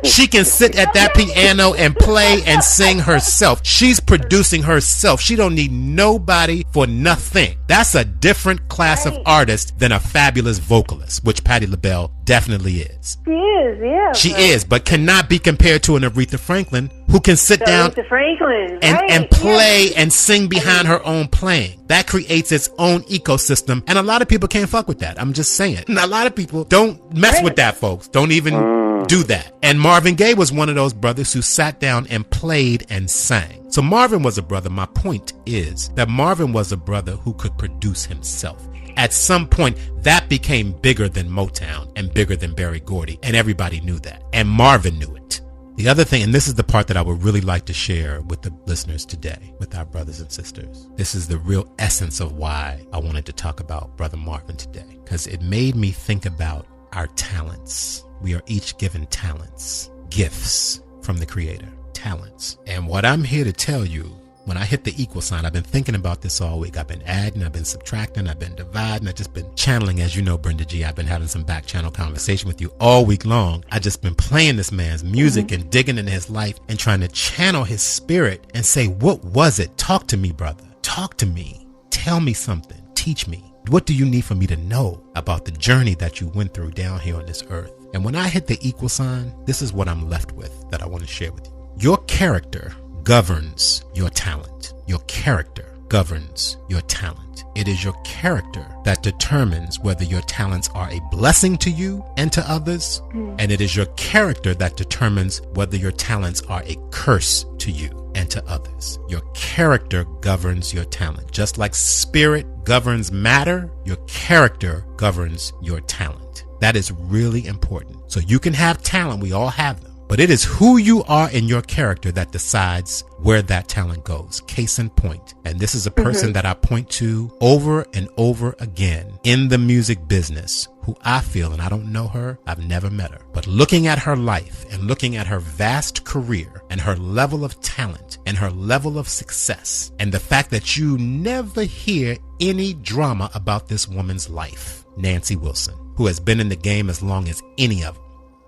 She can sit at that piano and play and sing herself. She's producing herself. She don't need nobody for nothing. That's a different class of artist than a fabulous vocalist, which Patti LaBelle definitely is. She is, yeah. She is, but cannot be compared to an Aretha Franklin who can sit down and play and sing behind her own playing. That creates its own ecosystem, and a lot of people can't fuck with that. I'm just saying. A lot of people don't mess with that, folks. Don't even do that. And Marvin Gaye was one of those brothers who sat down and played and sang. So Marvin was a brother. My point is that Marvin was a brother who could produce himself. At some point, that became bigger than Motown and bigger than Berry Gordy, and everybody knew that. And Marvin knew it. The other thing, and this is the part that I would really like to share with the listeners today, with our brothers and sisters. This is the real essence of why I wanted to talk about Brother Marvin today, because it made me think about our talents. We are each given talents, gifts from the Creator, talents. And what I'm here to tell you, when I hit the equal sign, I've been thinking about this all week. I've been adding, I've been subtracting, I've been dividing, I've just been channeling. As you know, Brenda G, I've been having some back channel conversation with you all week long. I've just been playing this man's music and digging into his life and trying to channel his spirit and say, what was it? Talk to me, brother. Talk to me. Tell me something. Teach me. What do you need for me to know about the journey that you went through down here on this earth? And when I hit the equal sign, this is what I'm left with that I want to share with you. Your character governs your talent. Your character governs your talent. It is your character that determines whether your talents are a blessing to you and to others. And it is your character that determines whether your talents are a curse to you and to others. Your character governs your talent. Just like spirit governs matter, your character governs your talent. That is really important. So you can have talent. We all have them. But it is who you are in your character that decides where that talent goes. Case in point. And this is a person that I point to over and over again in the music business, who I feel, and I don't know her, I've never met her, but looking at her life and looking at her vast career and her level of talent and her level of success, and the fact that you never hear any drama about this woman's life, Nancy Wilson, who has been in the game as long as any of them.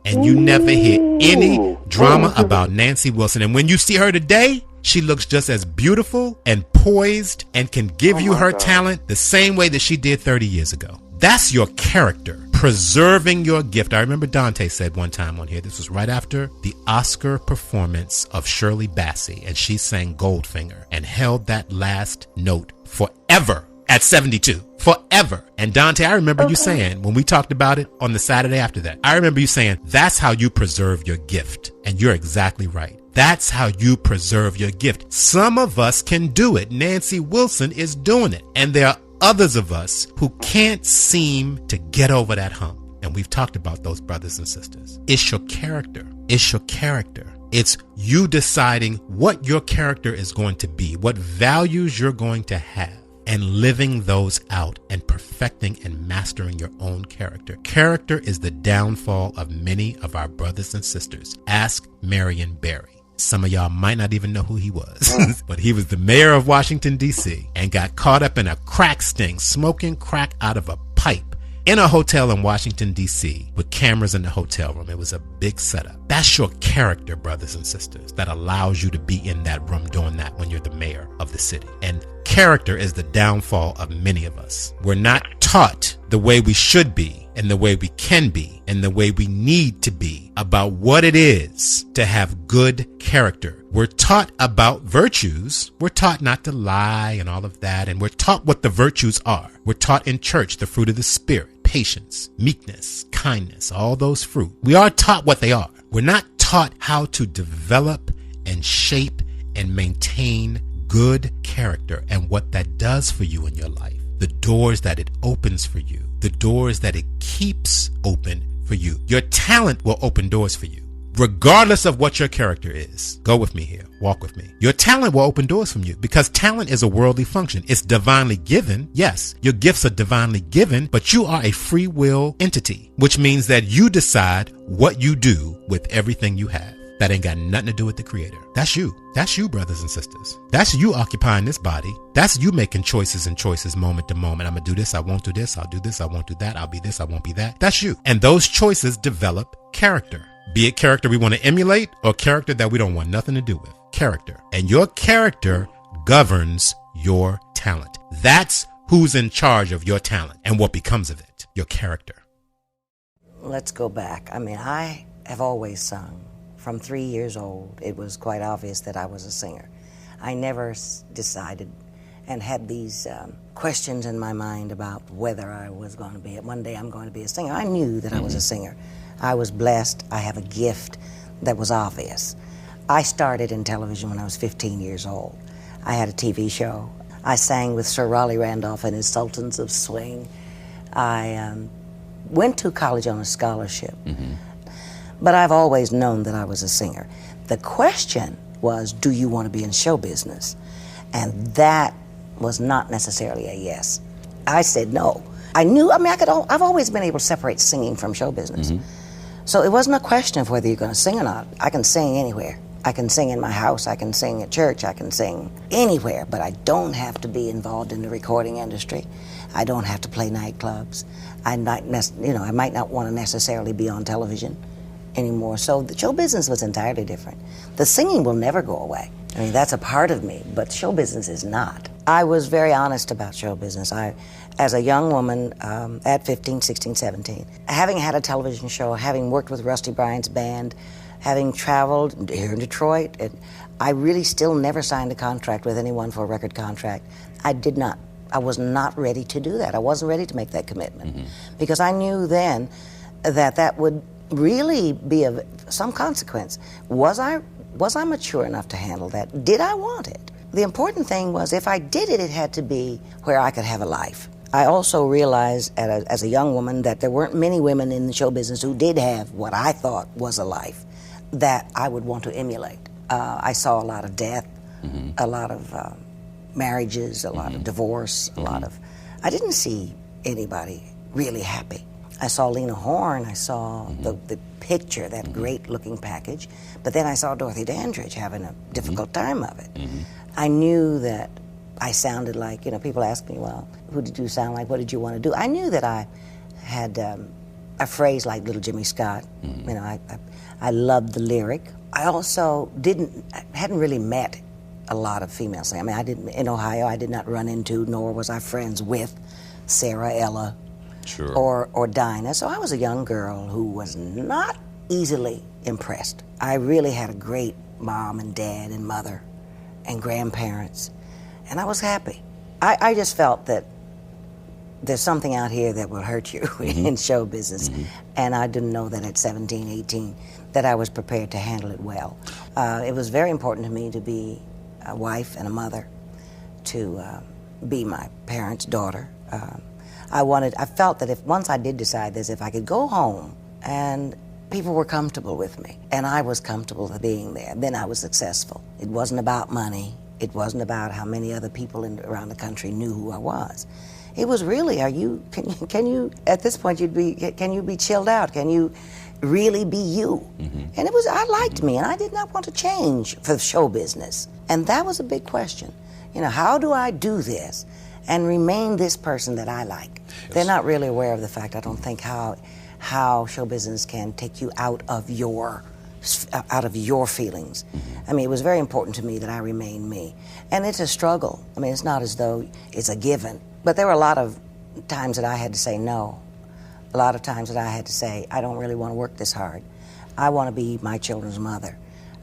And you never hear any drama about Nancy Wilson. And when you see her today, she looks just as beautiful and poised and can give you her talent the same way that she did 30 years ago. That's your character, preserving your gift. I remember Dante said one time on here, this was right after the Oscar performance of Shirley Bassey, and she sang Goldfinger and held that last note forever at 72. Forever. And Dante, I remember you saying, when we talked about it on the Saturday after that, I remember you saying, that's how you preserve your gift. And you're exactly right. That's how you preserve your gift. Some of us can do it. Nancy Wilson is doing it. And there are others of us who can't seem to get over that hump. And we've talked about those brothers and sisters. It's your character. It's your character. It's you deciding what your character is going to be, what values you're going to have, and living those out and perfecting and mastering your own character. Character is the downfall of many of our brothers and sisters. Ask Marion Barry. Some of y'all might not even know who he was, but he was the mayor of Washington, D.C. and got caught up in a crack sting, smoking crack out of a pipe in a hotel in Washington, D.C. with cameras in the hotel room. It was a big setup. That's your character, brothers and sisters, that allows you to be in that room doing that when you're the mayor of the city. And character is the downfall of many of us. We're not taught the way we should be and the way we can be and the way we need to be about what it is to have good character. We're taught about virtues. We're taught not to lie and all of that. And we're taught what the virtues are. We're taught in church the fruit of the Spirit, patience, meekness, kindness, all those fruit. We are taught what they are. We're not taught how to develop and shape and maintain good character and what that does for you in your life. The doors that it opens for you, the doors that it keeps open for you. Your talent will open doors for you, regardless of what your character is. Go with me here. Walk with me. Your talent will open doors from you because talent is a worldly function. It's divinely given. Yes, your gifts are divinely given, but you are a free will entity, which means that you decide what you do with everything you have. That ain't got nothing to do with the Creator. That's you. That's you, brothers and sisters. That's you occupying this body. That's you making choices and choices moment to moment. I'm going to do this. I won't do this. I'll do this. I won't do that. I'll be this. I won't be that. That's you. And those choices develop character. Be it character we want to emulate or character that we don't want nothing to do with. Character. And your character governs your talent. That's who's in charge of your talent and what becomes of it. Your character. Let's go back. I have always sung. From 3 years old, it was quite obvious that I was a singer. I never decided and had these questions in my mind about whether I was going to be it. One day I'm going to be a singer. I knew that I was a singer. I was blessed. I have a gift that was obvious. I started in television when I was 15 years old. I had a TV show. I sang with Sir Raleigh Randolph and his Sultans of Swing. I went to college on a scholarship. But I've always known that I was a singer. The question was, do you want to be in show business? And that was not necessarily a yes. I said no. I knew, I've always been able to separate singing from show business. So it wasn't a question of whether you're going to sing or not. I can sing anywhere. I can sing in my house, I can sing at church, I can sing anywhere, but I don't have to be involved in the recording industry. I don't have to play nightclubs. I might not want to necessarily be on television anymore. So the show business was entirely different. The singing will never go away. That's a part of me, but show business is not. I was very honest about show business. As a young woman, at 15, 16, 17, having had a television show, having worked with Rusty Bryant's band, having traveled here in Detroit, I really still never signed a contract with anyone for a record contract. I was not ready to do that. I wasn't ready to make that commitment because I knew then that would really be of some consequence. Was I mature enough to handle that? Did I want it? The important thing was if I did it, it had to be where I could have a life. I also realized as a young woman that there weren't many women in the show business who did have what I thought was a life. that I would want to emulate. I saw a lot of death, a lot of marriages, a lot of divorce, a lot of... I didn't see anybody really happy. I saw Lena Horne, I saw the picture, that great-looking package, but then I saw Dorothy Dandridge having a difficult time of it. I knew that I sounded like, you know, people ask me, well, who did you sound like? What did you want to do? I knew that I had a phrase like Little Jimmy Scott. You know, I loved the lyric. I also hadn't really met a lot of female singers. I mean, in Ohio, I did not run into, nor was I friends with Sarah, Ella, or Dinah. So I was a young girl who was not easily impressed. I really had a great mom and dad and mother and grandparents, and I was happy. I just felt that there's something out here that will hurt you in show business, and I didn't know that at 17, 18, that I was prepared to handle it well. It was very important to me to be a wife and a mother, to be my parents' daughter. I felt that once I did decide this, if I could go home and people were comfortable with me, and I was comfortable with being there, then I was successful. It wasn't about money. It wasn't about how many other people around the country knew who I was. It was really, can you, at this point, can you be chilled out? Can you really be you? And I liked me, and I did not want to change for show business. And that was a big question. You know, how do I do this and remain this person that I like? Yes. They're not really aware of the fact, I don't think, how show business can take you out of your feelings. I mean, it was very important to me that I remain me. And it's a struggle. I mean, it's not as though it's a given. But there were a lot of times that I had to say no. A lot of times that I had to say, I don't really want to work this hard. I want to be my children's mother.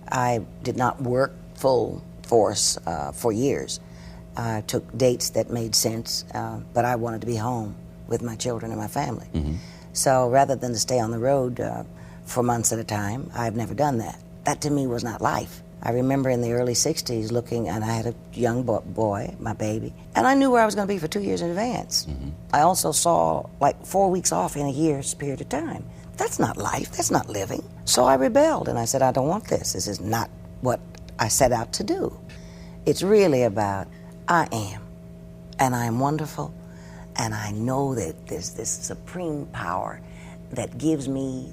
I did not work full force for years. I took dates that made sense, but I wanted to be home with my children and my family. So rather than to stay on the road for months at a time, I've never done that. That to me was not life. I remember in the early 60s looking, and I had a young boy, my baby, and I knew where I was going to be for 2 years in advance. I also saw like 4 weeks off in a year's period of time. That's not life, that's not living. So I rebelled and I said, I don't want this. This is not what I set out to do. It's really about, I am, and I am wonderful, and I know that there's this supreme power that gives me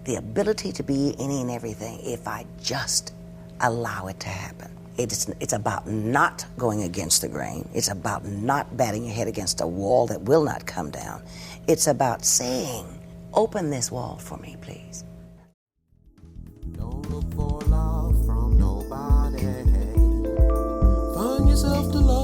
the ability to be any and everything if I just allow it to happen. It's about not going against the grain. It's about not batting your head against a wall that will not come down. It's about saying, open this wall for me, please. Don't look for love from nobody. Find yourself to love.